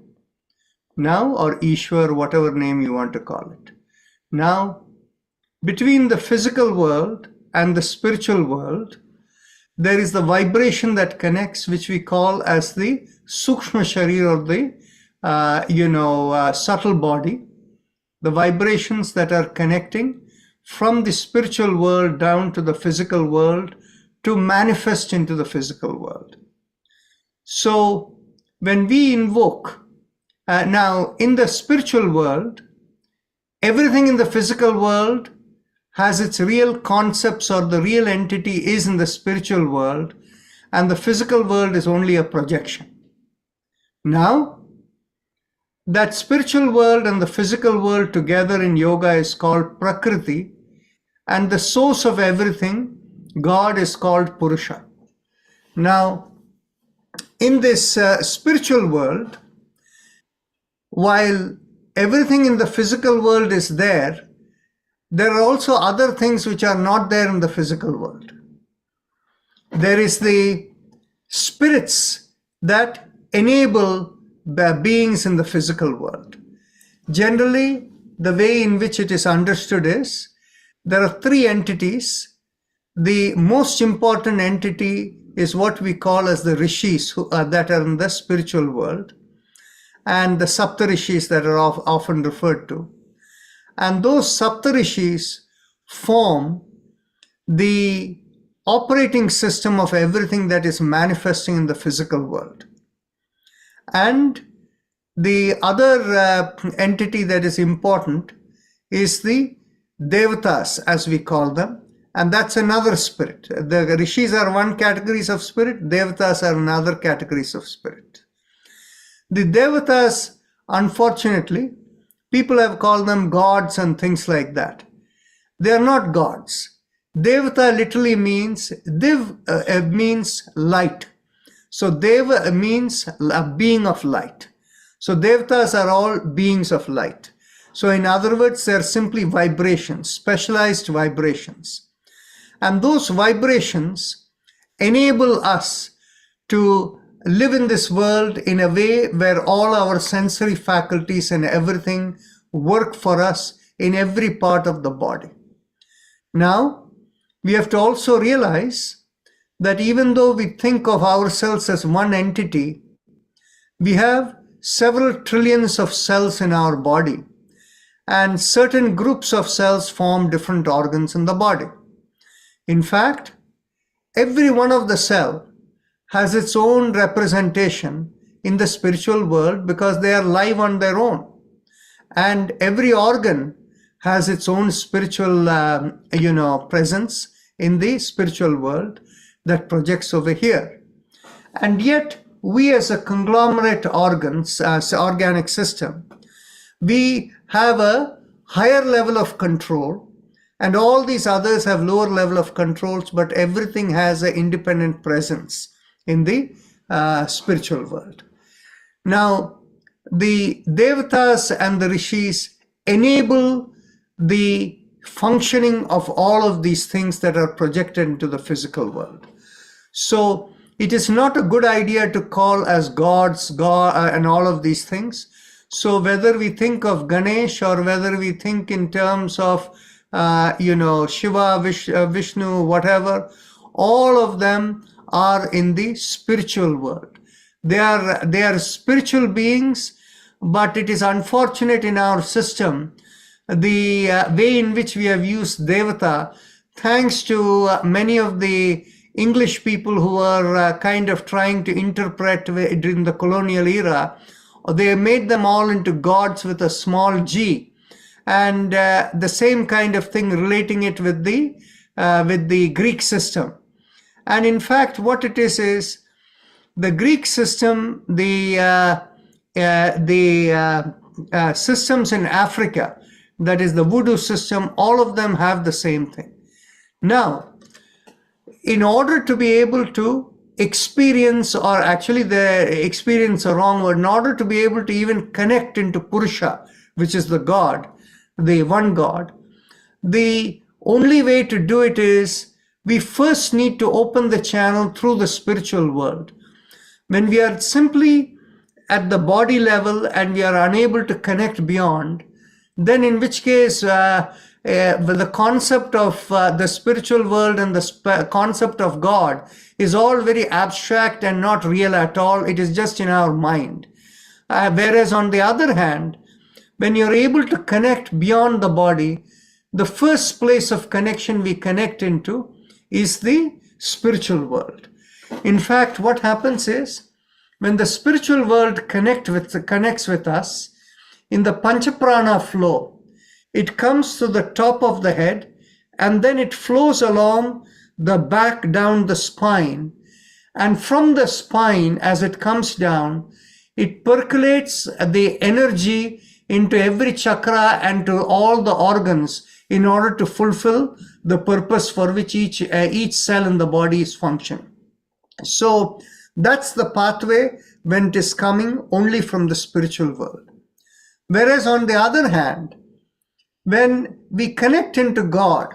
Now, or Ishwar, whatever name you want to call it. Now, between the physical world and the spiritual world, there is the vibration that connects, which we call as the Sukshma Sharir, or the subtle body. The vibrations that are connecting from the spiritual world down to the physical world to manifest into the physical world. So when we invoke, now in the spiritual world, everything in the physical world has its real concepts, or the real entity is in the spiritual world, and the physical world is only a projection. Now, that spiritual world and the physical world together in yoga is called Prakriti, and the source of everything, God, is called Purusha. Now, in this spiritual world, while everything in the physical world is there are also other things which are not there in the physical world. There is the spirits that enable the beings in the physical world. Generally, the way in which it is understood is there are 3 entities. The most important entity is what we call as the rishis that are in the spiritual world, and the saptarishis that are often referred to. And those saptarishis form the operating system of everything that is manifesting in the physical world. And the other entity that is important is the devatas, as we call them, and that's another spirit. The rishis are one categories of spirit, devatas are another categories of spirit. The devatas, unfortunately, people have called them gods and things like that. They are not gods. Devata literally means, div means light. So deva means a being of light. So devatas are all beings of light. So in other words, they are simply vibrations, specialized vibrations. And those vibrations enable us to live in this world in a way where all our sensory faculties and everything work for us in every part of the body. Now, we have to also realize that even though we think of ourselves as one entity, we have several trillions of cells in our body, and certain groups of cells form different organs in the body. In fact, every one of the cell has its own representation in the spiritual world because they are live on their own. And every organ has its own spiritual, presence in the spiritual world that projects over here. And yet, we as a conglomerate organic system, we have a higher level of control, and all these others have lower level of controls, but everything has an independent presence in the spiritual world. Now, the devatas and the rishis enable the functioning of all of these things that are projected into the physical world. So it is not a good idea to call as gods, God, and all of these things. So whether we think of Ganesh or whether we think in terms of, Shiva, Vishnu, whatever, all of them are in the spiritual world. They are spiritual beings, but it is unfortunate in our system the way in which we have used Devata, thanks to many of the English people who are kind of trying to interpret during the colonial era. They made them all into gods with a small g, and the same kind of thing relating it with the Greek system. And in fact, what it is the Greek system, the systems in Africa, that is the voodoo system, all of them have the same thing. Now, in order to be able to experience, or actually the experience a wrong word, in order to be able to even connect into Purusha, which is the God, the one God, the only way to do it is we first need to open the channel through the spiritual world. When we are simply at the body level and we are unable to connect beyond, then in which case the concept of the spiritual world and the concept of God is all very abstract and not real at all. It is just in our mind. Whereas on the other hand, when you're able to connect beyond the body, the first place of connection we connect into is the spiritual world. In fact, what happens is, when the spiritual world connects with us, in the Panchaprana flow, it comes to the top of the head, and then it flows along the back down the spine. And from the spine, as it comes down, it percolates the energy into every chakra and to all the organs in order to fulfill the purpose for which each cell in the body is functioning. So that's the pathway when it is coming only from the spiritual world. Whereas on the other hand, when we connect into God,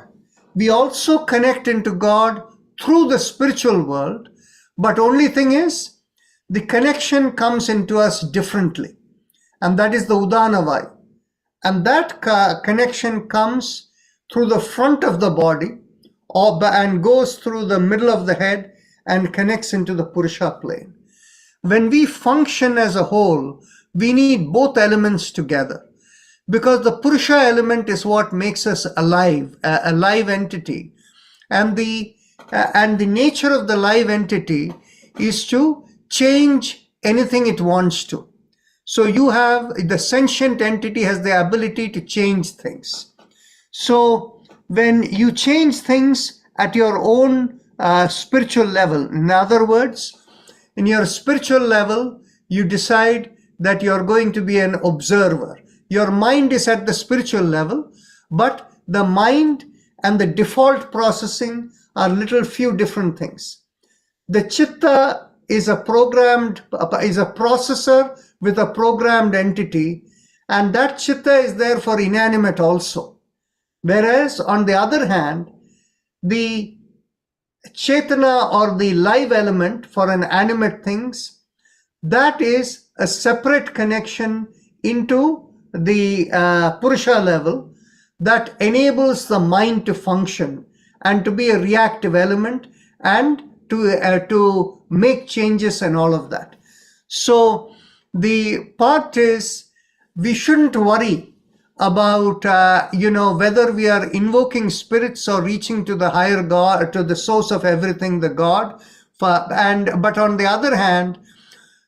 we also connect into God through the spiritual world, but only thing is, the connection comes into us differently, and that is the Udanavayu. And that connection comes through the front of the body and goes through the middle of the head and connects into the Purusha plane. When we function as a whole, we need both elements together, because the Purusha element is what makes us alive, a live entity. And the nature of the live entity is to change anything it wants to. So you have, the sentient entity has the ability to change things. So when you change things at your own spiritual level, in other words, in your spiritual level, you decide that you're going to be an observer. Your mind is at the spiritual level, but the mind and the default processing are little few different things. The chitta is a processor with a programmed entity, and that chitta is there for inanimate also. Whereas on the other hand, the chetana or the live element for an animate things, that is a separate connection into the Purusha level that enables the mind to function and to be a reactive element and to make changes and all of that. So the part is, we shouldn't worry about whether we are invoking spirits or reaching to the higher God, to the source of everything, the God. But on the other hand,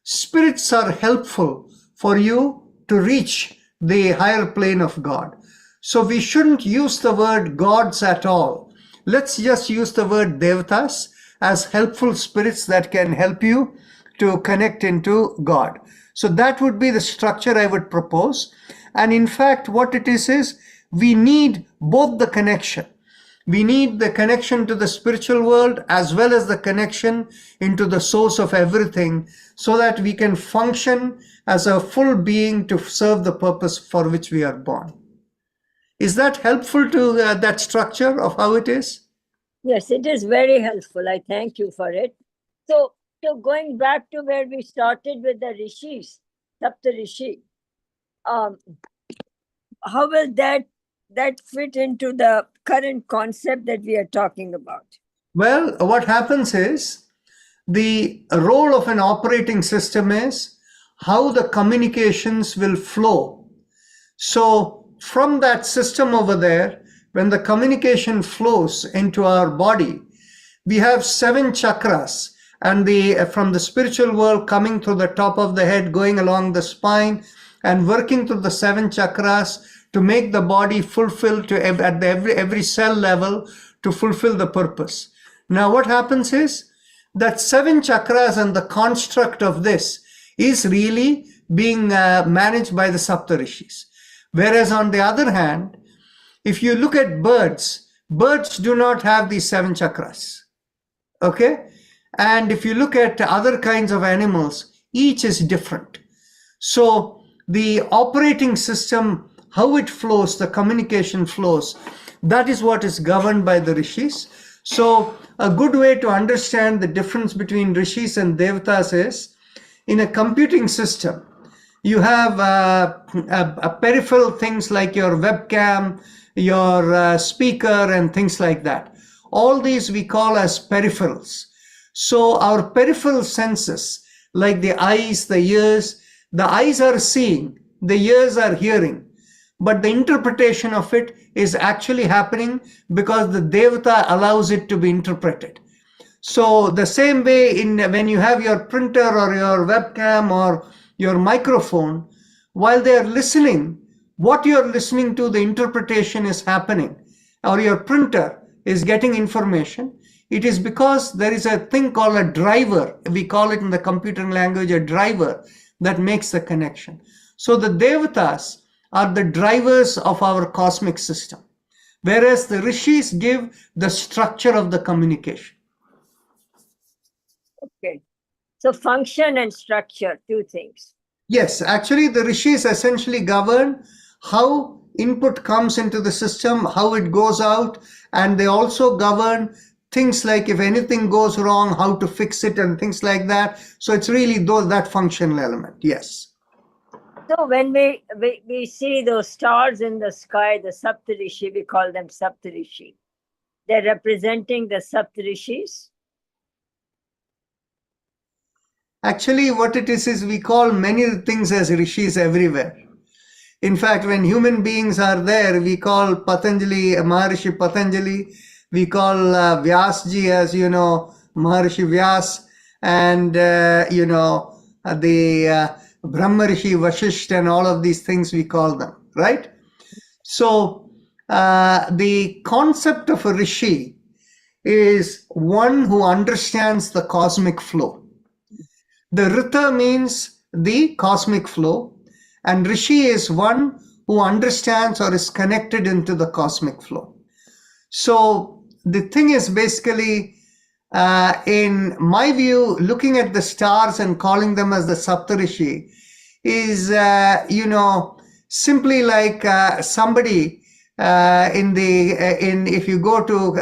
spirits are helpful for you to reach the higher plane of God. So we shouldn't use the word gods at all. Let's just use the word devatas as helpful spirits that can help you to connect into God. So that would be the structure I would propose. And in fact, what it is we need both the connection. We need the connection to the spiritual world as well as the connection into the source of everything, so that we can function as a full being to serve the purpose for which we are born. Is that helpful to that structure of how it is? Yes, it is very helpful. I thank you for it. So going back to where we started with the rishis, Saptarishi, how will that fit into the current concept that we are talking about? Well, what happens is the role of an operating system is how the communications will flow. So from that system over there, when the communication flows into our body, we have 7 chakras, and from the spiritual world coming through the top of the head, going along the spine and working through the 7 chakras to make the body fulfill at every cell level to fulfill the purpose. Now what happens is that 7 chakras and the construct of this is really being managed by the Saptarishis. Whereas on the other hand, if you look at birds do not have these 7 chakras. Okay? And if you look at other kinds of animals, each is different. So the operating system, how it flows, the communication flows, that is what is governed by the rishis. So a good way to understand the difference between rishis and devatas is, in a computing system, you have a peripheral things like your webcam, your speaker, and things like that. All these we call as peripherals. So our peripheral senses, like the eyes, the ears, the eyes are seeing, the ears are hearing, but the interpretation of it is actually happening because the devata allows it to be interpreted. So the same way when you have your printer or your webcam or your microphone, while they are listening, what you're listening to, the interpretation is happening, or your printer is getting information. It is because there is a thing called a driver. We call it in the computer language a driver that makes the connection. So the devatas are the drivers of our cosmic system, whereas the rishis give the structure of the communication. Okay. So function and structure, 2 things. Yes, actually the rishis essentially govern how input comes into the system, how it goes out, and they also govern things like if anything goes wrong, how to fix it and things like that. So it's really that functional element, yes. So when we see those stars in the sky, the Saptarishi, we call them Saptarishi. They're representing the Saptarishis. Actually, what it is we call many things as rishis everywhere. In fact, when human beings are there, we call Patanjali, Maharishi Patanjali, we call Vyasji as, Maharishi Vyas, and, the Brahmarishi Vasishtha and all of these things we call them, right? So the concept of a rishi is one who understands the cosmic flow. The Rita means the cosmic flow, and Rishi is one who understands or is connected into the cosmic flow. So the thing is basically, in my view, looking at the stars and calling them as the Saptarishi is, simply like somebody if you go to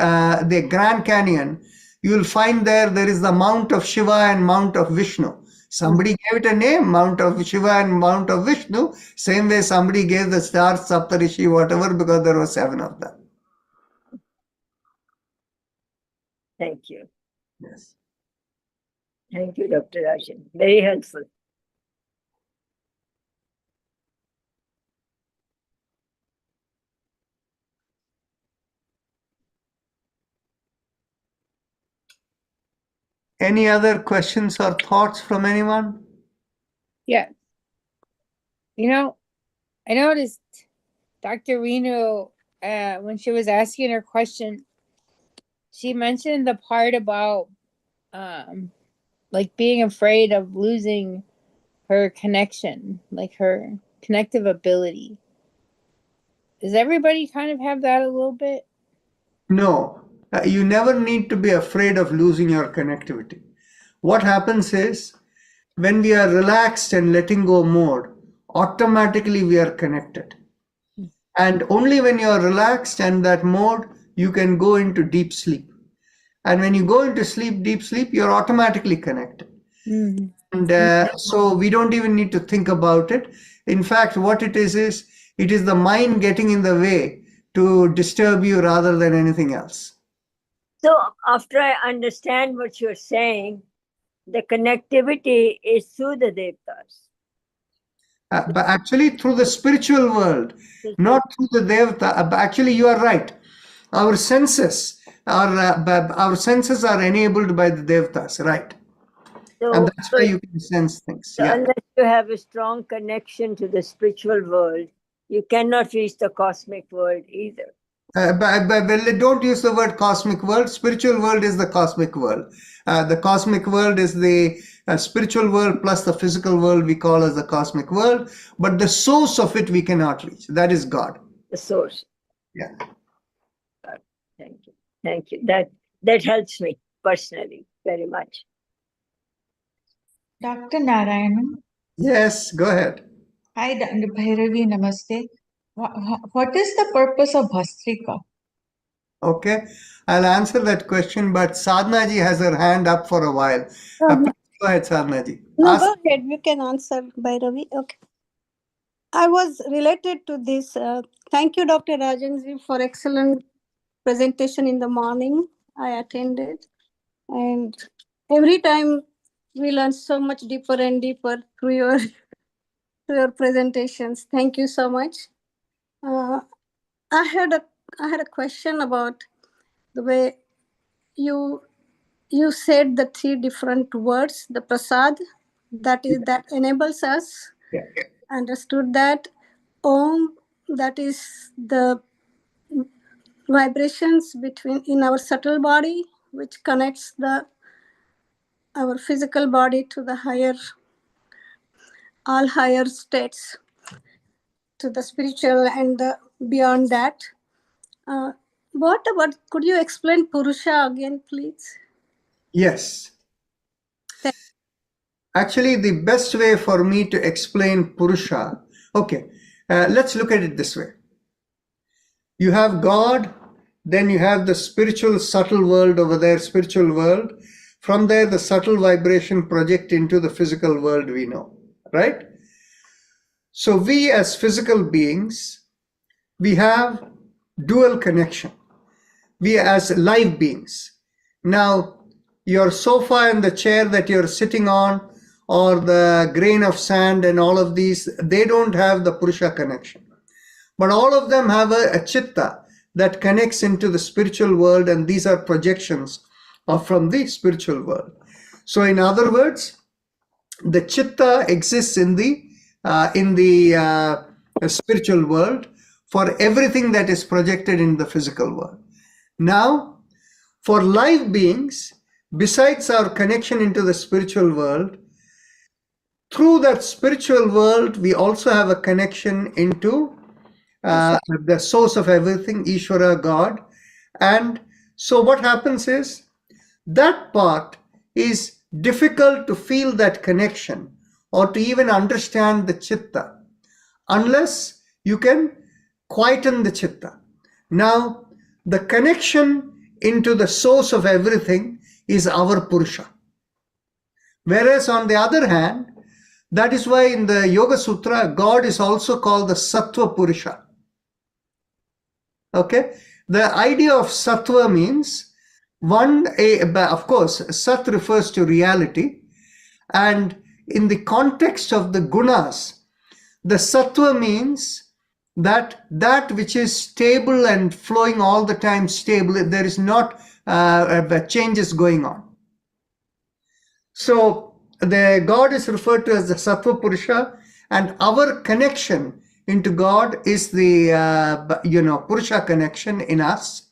the Grand Canyon, you will find there is the Mount of Shiva and Mount of Vishnu. Somebody gave it a name, Mount of Shiva and Mount of Vishnu. Same way somebody gave the stars Saptarishi, whatever, because there were 7 of them. Thank you. Yes. Thank you, Dr. Rajan. Very helpful. Any other questions or thoughts from anyone? Yeah. You know, I noticed Dr. Reno, when she was asking her question, she mentioned the part about like being afraid of losing her connection, like her connective ability. Does everybody kind of have that a little bit? No, you never need to be afraid of losing your connectivity. What happens is when we are relaxed and letting go mode, automatically we are connected. And only when you are relaxed and that mode, you can go into deep sleep. And when you go into deep sleep, you're automatically connected. Mm-hmm. And so we don't even need to think about it. In fact, what it is it is the mind getting in the way to disturb you rather than anything else. So after I understand what you're saying, the connectivity is through the devtas. But actually through the spiritual world, not through the devta. Actually, you are right. Our senses are enabled by the devtas, right? So, And that's why you can sense things. so Yeah. unless you have a strong connection to the spiritual world, you cannot reach the cosmic world either. But don't use the word cosmic world. Spiritual world is the cosmic world. The cosmic world is the spiritual world plus the physical world we call as the cosmic world. But the source of it we cannot reach. That is God. The source. Yeah. Thank you. Thank you. That helps me personally very much. Dr. Narayanan, Yes, go ahead. hi, Bhairavi, namaste. What is the purpose of Bhastrika? Okay, I'll answer that question, but Sadhana ji has her hand up for a while. Please go ahead, Sadhana ji. No, Ask- go ahead. You can answer, Bhairavi. Okay. I was related to this. Thank you, Dr. Rajanji, for excellent presentation in the morning. I attended. And every time we learn so much deeper and deeper through your presentations. Thank you so much. I had a question about the way you said the three different words, the prasad, that enables us. Yeah. Understood that. Om, that is the vibrations in our subtle body, which connects our physical body to the all higher states, to the spiritual and beyond that. What about, could you explain Purusha again, please? Yes. Thank- Actually, the best way for me to explain Purusha, okay, let's look at it this way. You have God, then you have the spiritual subtle world over there, spiritual world. From there, the subtle vibration project into the physical world we know, right? So we as physical beings, we have dual connection. We as live beings. Now, your sofa and the chair that you're sitting on, or the grain of sand and all of these, they don't have the Purusha connection. But all of them have a chitta that connects into the spiritual world, and these are projections from the spiritual world. So in other words, the chitta exists in the spiritual world for everything that is projected in the physical world. Now, for live beings, besides our connection into the spiritual world, through that spiritual world, we also have a connection into the source of everything, Ishvara, God. And so what happens is, that part is difficult to feel that connection or to even understand the chitta unless you can quieten the chitta. Now, the connection into the source of everything is our Purusha. Whereas on the other hand, that is why in the Yoga Sutra, God is also called the Sattva Purusha. Okay? The idea of Sattva means of course, Sat refers to reality. And in the context of the gunas, the Sattva means that which is stable and flowing all the time stable, there is not changes going on. So the God is referred to as the Sattva Purusha, and our connection into God is the Purusha connection in us.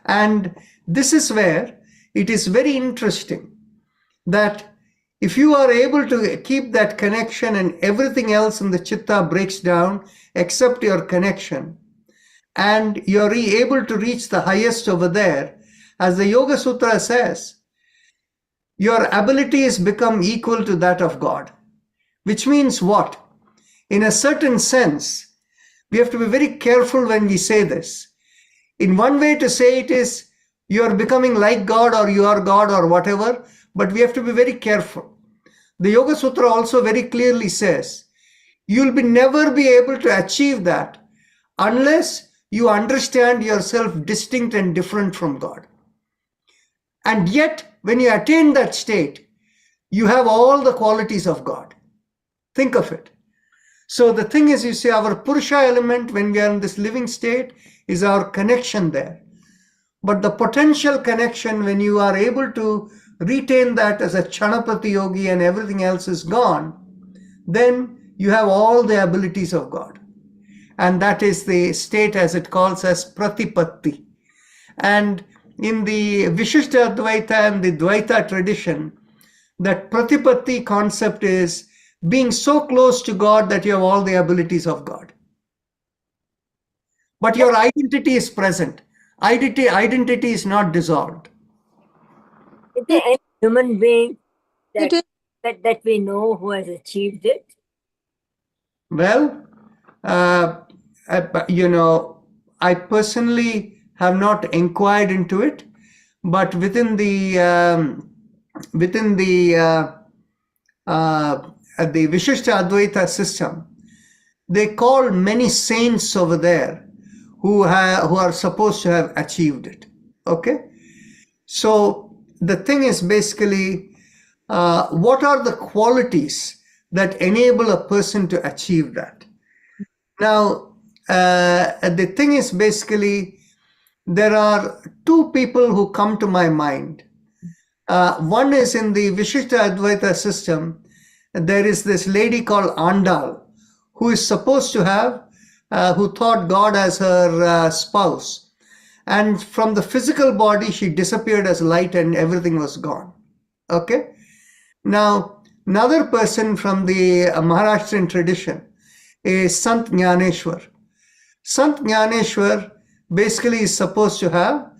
And this is where it is very interesting that if you are able to keep that connection and everything else in the chitta breaks down except your connection, and you're able to reach the highest over there, as the Yoga Sutra says, your abilities become equal to that of God. Which means what? In a certain sense, we have to be very careful when we say this. In one way to say it is, you're becoming like God or you are God or whatever, but we have to be very careful. The Yoga Sutra also very clearly says, you'll never be able to achieve that unless you understand yourself distinct and different from God. And yet, when you attain that state, you have all the qualities of God. Think of it. So the thing is, you see, our Purusha element, when we are in this living state, is our connection there. But the potential connection, when you are able to retain that as a Chanapati yogi and everything else is gone, then you have all the abilities of God. And that is the state, as it calls, as Pratipatti. And in the Vishishta Advaita and the Dvaita tradition, that Pratipatti concept is being so close to God that you have all the abilities of God. But your identity is present. Identity is not dissolved. Is there any human being It is that we know who has achieved it? Well, I personally have not inquired into it, but within the Vishishta Advaita system, they call many saints over there who are supposed to have achieved it. Okay, so the thing is basically, what are the qualities that enable a person to achieve that? Now, the thing is basically, there are two people who come to my mind. One is in the Vishishta Advaita system, there is this lady called Andal, who is supposed to have, who thought God as her spouse. And from the physical body, she disappeared as light and everything was gone. Okay? Now, another person from the Maharashtrian tradition is Sant Jnaneshwar. Sant Jnaneshwar basically is supposed to have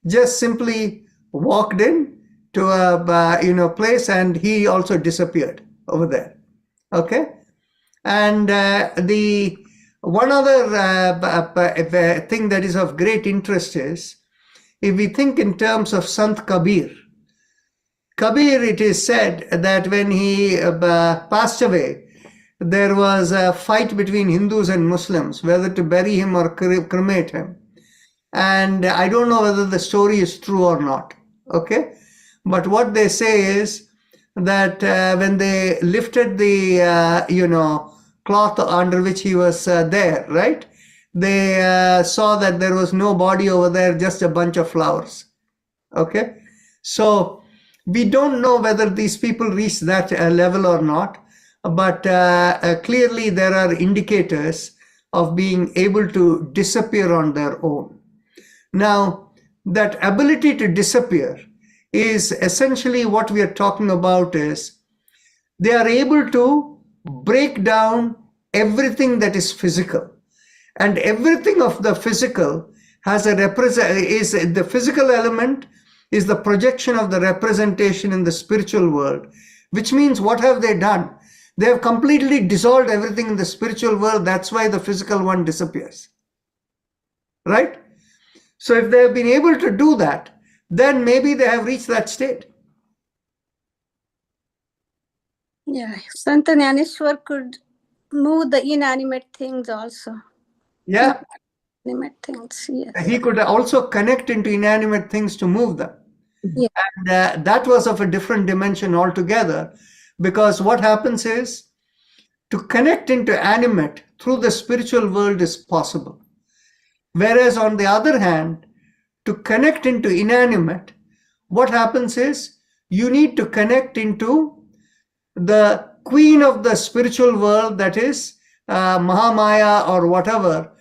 just simply walked in to a place, and he also disappeared over there. Okay, and the one other thing that is of great interest is, if we think in terms of Sant Kabir, it is said that when he passed away, there was a fight between Hindus and Muslims whether to bury him or cremate him. And I don't know whether the story is true or not. Okay, but what they say is that when they lifted the cloth under which he was there, right, they saw that there was no body over there, just a bunch of flowers. Okay, so we don't know whether these people reached that level or not, but clearly there are indicators of being able to disappear on their own. Now, that ability to disappear is essentially what we are talking about is, they are able to break down everything that is physical, and everything of the physical has the physical element is the projection of the representation in the spiritual world, which means what have they done? They have completely dissolved everything in the spiritual world. That's why the physical one disappears, right? So if they have been able to do that, then maybe they have reached that state. Yeah, Sant Jnaneshwar could move the inanimate things also. Yeah, Inanimate things, yes. he could also connect into inanimate things to move them. Yeah. And that was of a different dimension altogether, because what happens is, to connect into animate through the spiritual world is possible. Whereas on the other hand, to connect into inanimate, what happens is, you need to connect into the queen of the spiritual world, that is Mahamaya or whatever.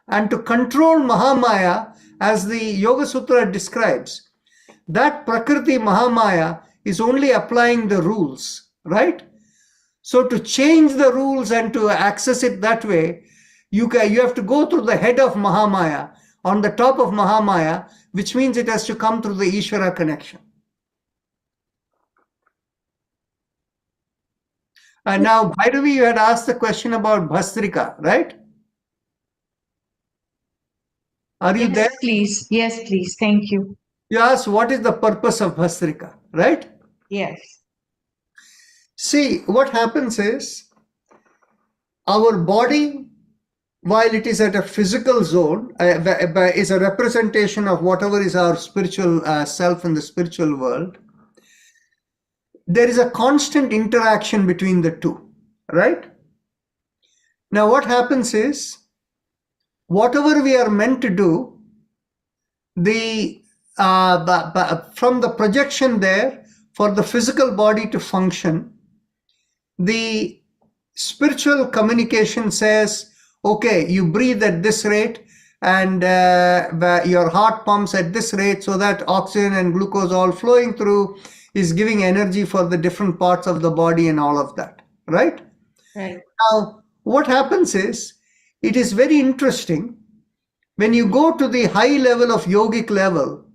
And to control Mahamaya, as the Yoga Sutra describes, that Prakriti Mahamaya is only applying the rules, right? So to change the rules and to access it that way, you have to go through the head of Mahamaya, on the top of Mahamaya, which means it has to come through the Ishvara connection. And now, Bhairavi, you had asked the question about Bhastrika, right? Are you there? Yes, please. Yes, please. Thank you. You asked what is the purpose of Bhastrika, right? Yes. See, what happens is our body, while it is at a physical zone, is a representation of whatever is our spiritual self in the spiritual world. There is a constant interaction between the two, right? Now, what happens is, whatever we are meant to do, from the projection there, for the physical body to function, the spiritual communication says, okay, you breathe at this rate, and your heart pumps at this rate, so that oxygen and glucose all flowing through is giving energy for the different parts of the body and all of that, right? Right. Now, what happens is, it is very interesting, when you go to the high level of yogic level,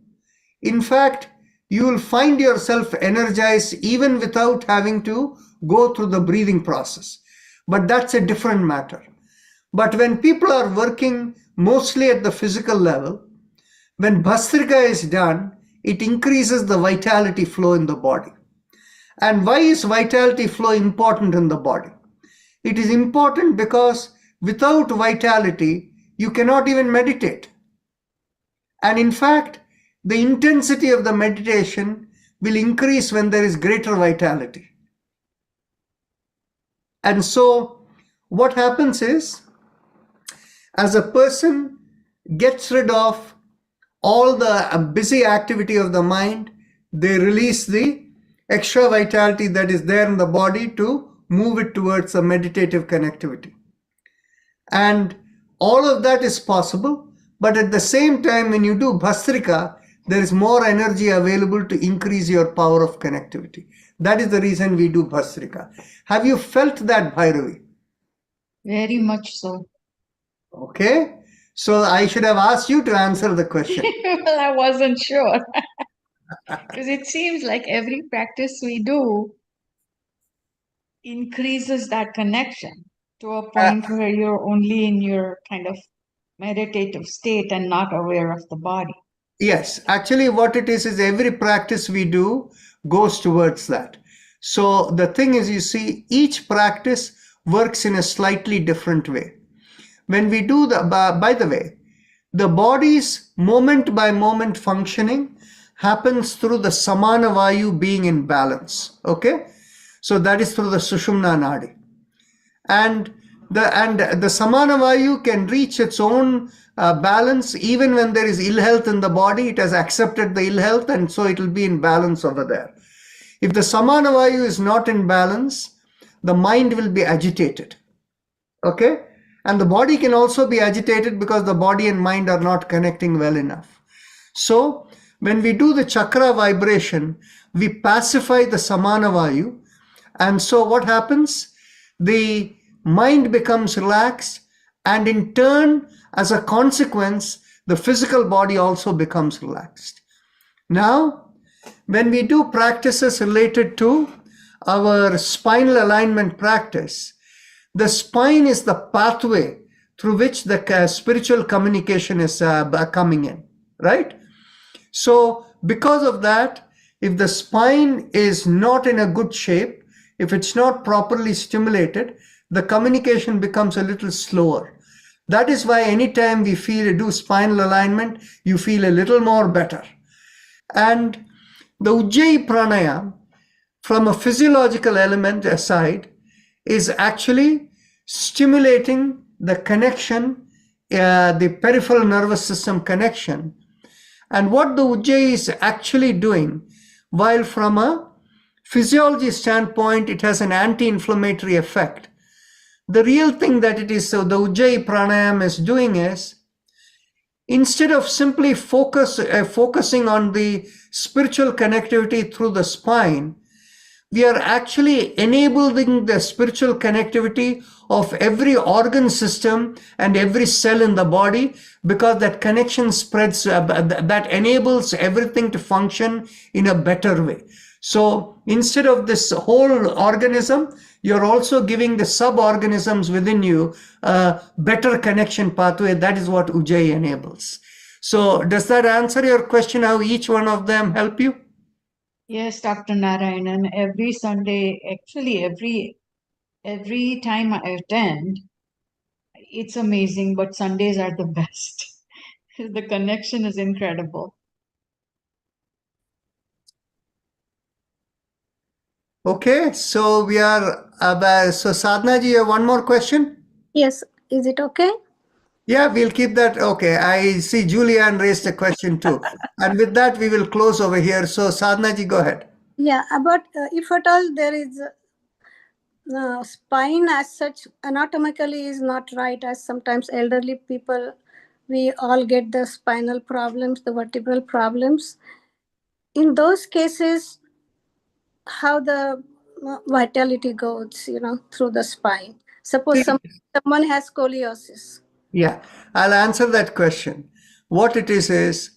in fact, you will find yourself energized even without having to go through the breathing process. But that's a different matter. But when people are working mostly at the physical level, when Bhastrika is done, it increases the vitality flow in the body. And why is vitality flow important in the body? It is important because without vitality, you cannot even meditate. And in fact, the intensity of the meditation will increase when there is greater vitality. And so what happens is, as a person gets rid of all the busy activity of the mind, they release the extra vitality that is there in the body to move it towards a meditative connectivity. And all of that is possible, but at the same time, when you do Bhastrika, there is more energy available to increase your power of connectivity. That is the reason we do Bhastrika. Have you felt that, Bhairavi? Very much so. Okay. So I should have asked you to answer the question. Well, I wasn't sure. Because it seems like every practice we do increases that connection to a point where you're only in your kind of meditative state and not aware of the body. Yes, actually what it is every practice we do goes towards that. So the thing is, you see, each practice works in a slightly different way. When we do by the way, the body's moment by moment functioning happens through the Samana Vayu being in balance. Okay. So that is through the Sushumna Nadi. And the Samana Vayu can reach its own balance even when there is ill health in the body. It has accepted the ill health, and so it will be in balance over there. If the Samana Vayu is not in balance, the mind will be agitated. Okay. And the body can also be agitated because the body and mind are not connecting well enough. So when we do the chakra vibration, we pacify the Samana Vayu. And so what happens? The mind becomes relaxed, and in turn, as a consequence, the physical body also becomes relaxed. Now, when we do practices related to our spinal alignment practice, the spine is the pathway through which the spiritual communication is coming in, right? So because of that, if the spine is not in a good shape, if it's not properly stimulated, the communication becomes a little slower. That is why anytime we do spinal alignment, you feel a little more better. And the Ujjayi Pranayama, from a physiological element aside, is actually stimulating the connection, the peripheral nervous system connection. And what the Ujjayi is actually doing, while from a physiology standpoint, it has an anti-inflammatory effect. The real thing that it is, so the Ujjayi pranayama is doing is, instead of simply focusing on the spiritual connectivity through the spine, we are actually enabling the spiritual connectivity of every organ system and every cell in the body, because that connection spreads, that enables everything to function in a better way. So instead of this whole organism, you're also giving the sub-organisms within you a better connection pathway. That is what Ujjayi enables. So does that answer your question, how each one of them help you? Yes, Dr. Narayanan, every Sunday, actually every time I attend, it's amazing, but Sundays are the best. The connection is incredible. Okay, so we are, so Sadhna ji, you have one more question? Yes, is it okay? Yeah, we'll keep that. Okay, I see Julianne raised a question too. And with that, we will close over here. So Sadhna ji, go ahead. Yeah, about if at all there is spine as such anatomically is not right, as sometimes elderly people, we all get the spinal problems, the vertebral problems. In those cases, how the vitality goes, through the spine. Suppose someone has scoliosis. Yeah, I'll answer that question. What it is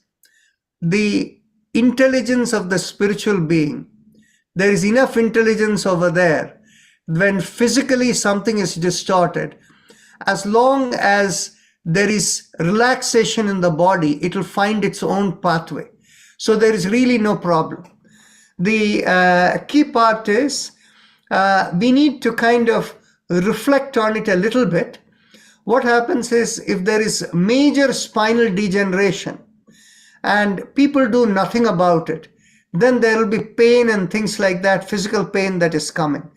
the intelligence of the spiritual being. There is enough intelligence over there. When physically something is distorted, as long as there is relaxation in the body, it will find its own pathway. So there is really no problem. The key part is we need to kind of reflect on it a little bit. What happens is, if there is major spinal degeneration and people do nothing about it, then there will be pain and things like that, physical pain that is coming.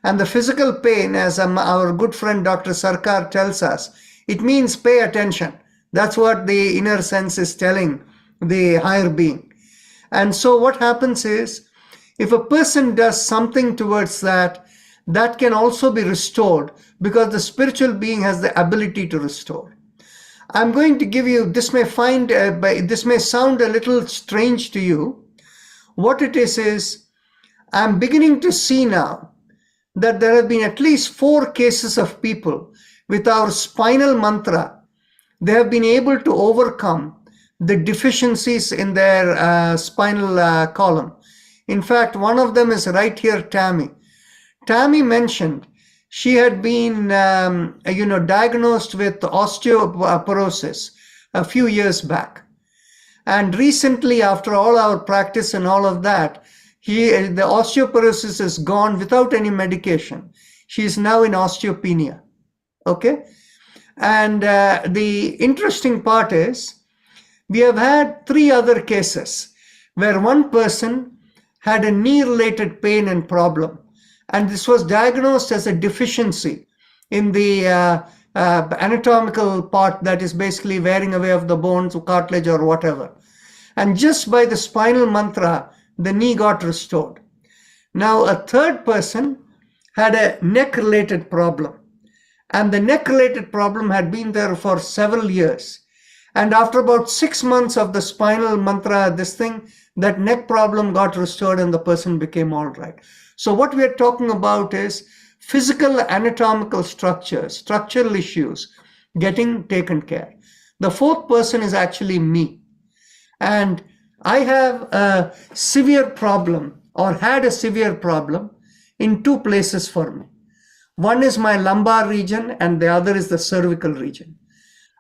And the physical pain, as our good friend Dr. Sarkar tells us, it means pay attention. That's what the inner sense is telling the higher being. And so what happens is, if a person does something towards that, that can also be restored, because the spiritual being has the ability to restore. I'm going to give you, this may sound a little strange to you. What it is I'm beginning to see now that there have been at least 4 cases of people with our spinal mantra. They have been able to overcome the deficiencies in their spinal column. In fact, one of them is right here, Tammy. Tammy mentioned she had been, diagnosed with osteoporosis a few years back. And recently, after all our practice and all of that, the osteoporosis is gone without any medication. She is now in osteopenia. Okay? And the interesting part is, we have had 3 other cases where one person had a knee-related pain and problem. And this was diagnosed as a deficiency in the anatomical part that is basically wearing away of the bones or cartilage or whatever. And just by the spinal mantra, the knee got restored. Now, a third person had a neck-related problem. And the neck-related problem had been there for several years. And after about 6 months of the spinal mantra, that neck problem got restored and the person became all right. So what we are talking about is physical anatomical structural issues getting taken care. The 4th person is actually me. And I have a severe problem, or had a severe problem, in 2 places for me. One is my lumbar region and the other is the cervical region.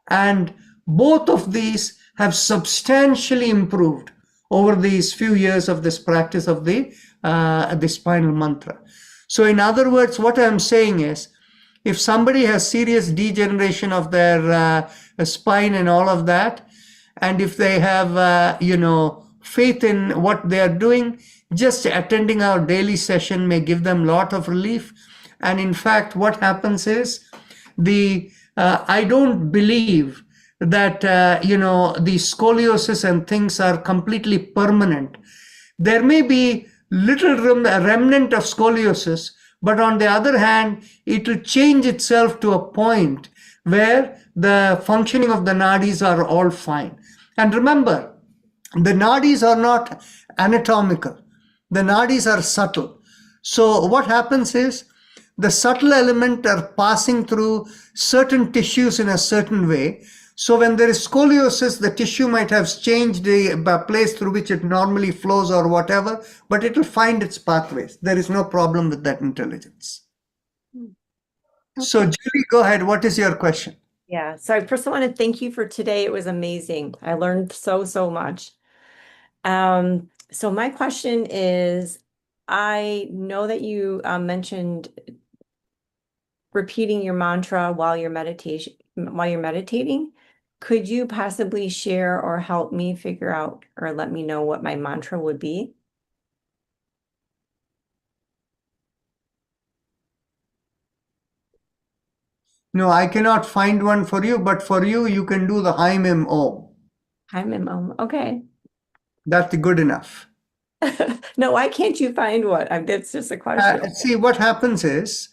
And both of these have substantially improved over these few years of this practice of the spinal mantra. So in other words, what I'm saying is, if somebody has serious degeneration of their spine and all of that, and if they have, faith in what they are doing, just attending our daily session may give them a lot of relief. And in fact, what happens is, I don't believe that, the scoliosis and things are completely permanent. There may be little remnant of scoliosis, but on the other hand, it will change itself to a point where the functioning of the nadis are all fine. And remember, the nadis are not anatomical. The nadis are subtle. So what happens is the subtle element are passing through certain tissues in a certain way. So when there is scoliosis, the tissue might have changed the place through which it normally flows or whatever, but it will find its pathways. There is no problem with that intelligence. So Julie, go ahead. What is your question? Yeah, so I first want to thank you for today. It was amazing. I learned so much. So my question is, I know that you mentioned repeating your mantra while you're meditating. Could you possibly share or help me figure out or let me know what my mantra would be? No, I cannot find one for you, but for you, you can do the Haim Im Om. Okay. That's good enough. No, why can't you find one? That's just a question. See, what happens is,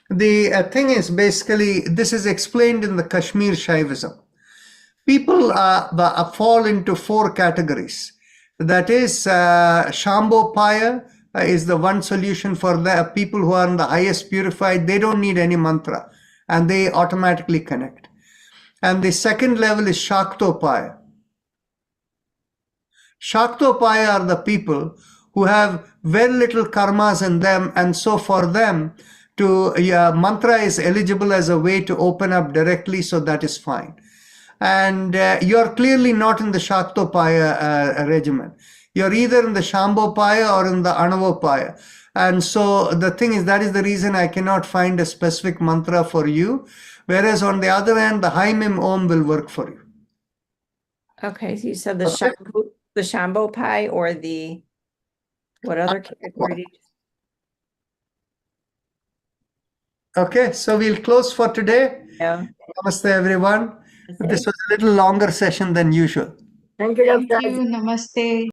the thing is basically, this is explained in the Kashmir Shaivism. People fall into 4 categories. That is, Shambhopaya is the one solution for the people who are in the highest purified. They don't need any mantra and they automatically connect. And the second level is Shaktopaya. Shaktopaya are the people who have very little karmas in them, and so for them, mantra is eligible as a way to open up directly, so that is fine. And you're clearly not in the Shaktopaya regimen. You're either in the Shambhopaya or in the Anavopaya. And so the thing is, that is the reason I cannot find a specific mantra for you. Whereas on the other hand, the Haim Im Om will work for you. Okay, so you said the Shambhopaya or the what other category? Okay, so we'll close for today. Yeah. Namaste, everyone. This was a little longer session than usual. Thank you, Thank Dr. you. Namaste.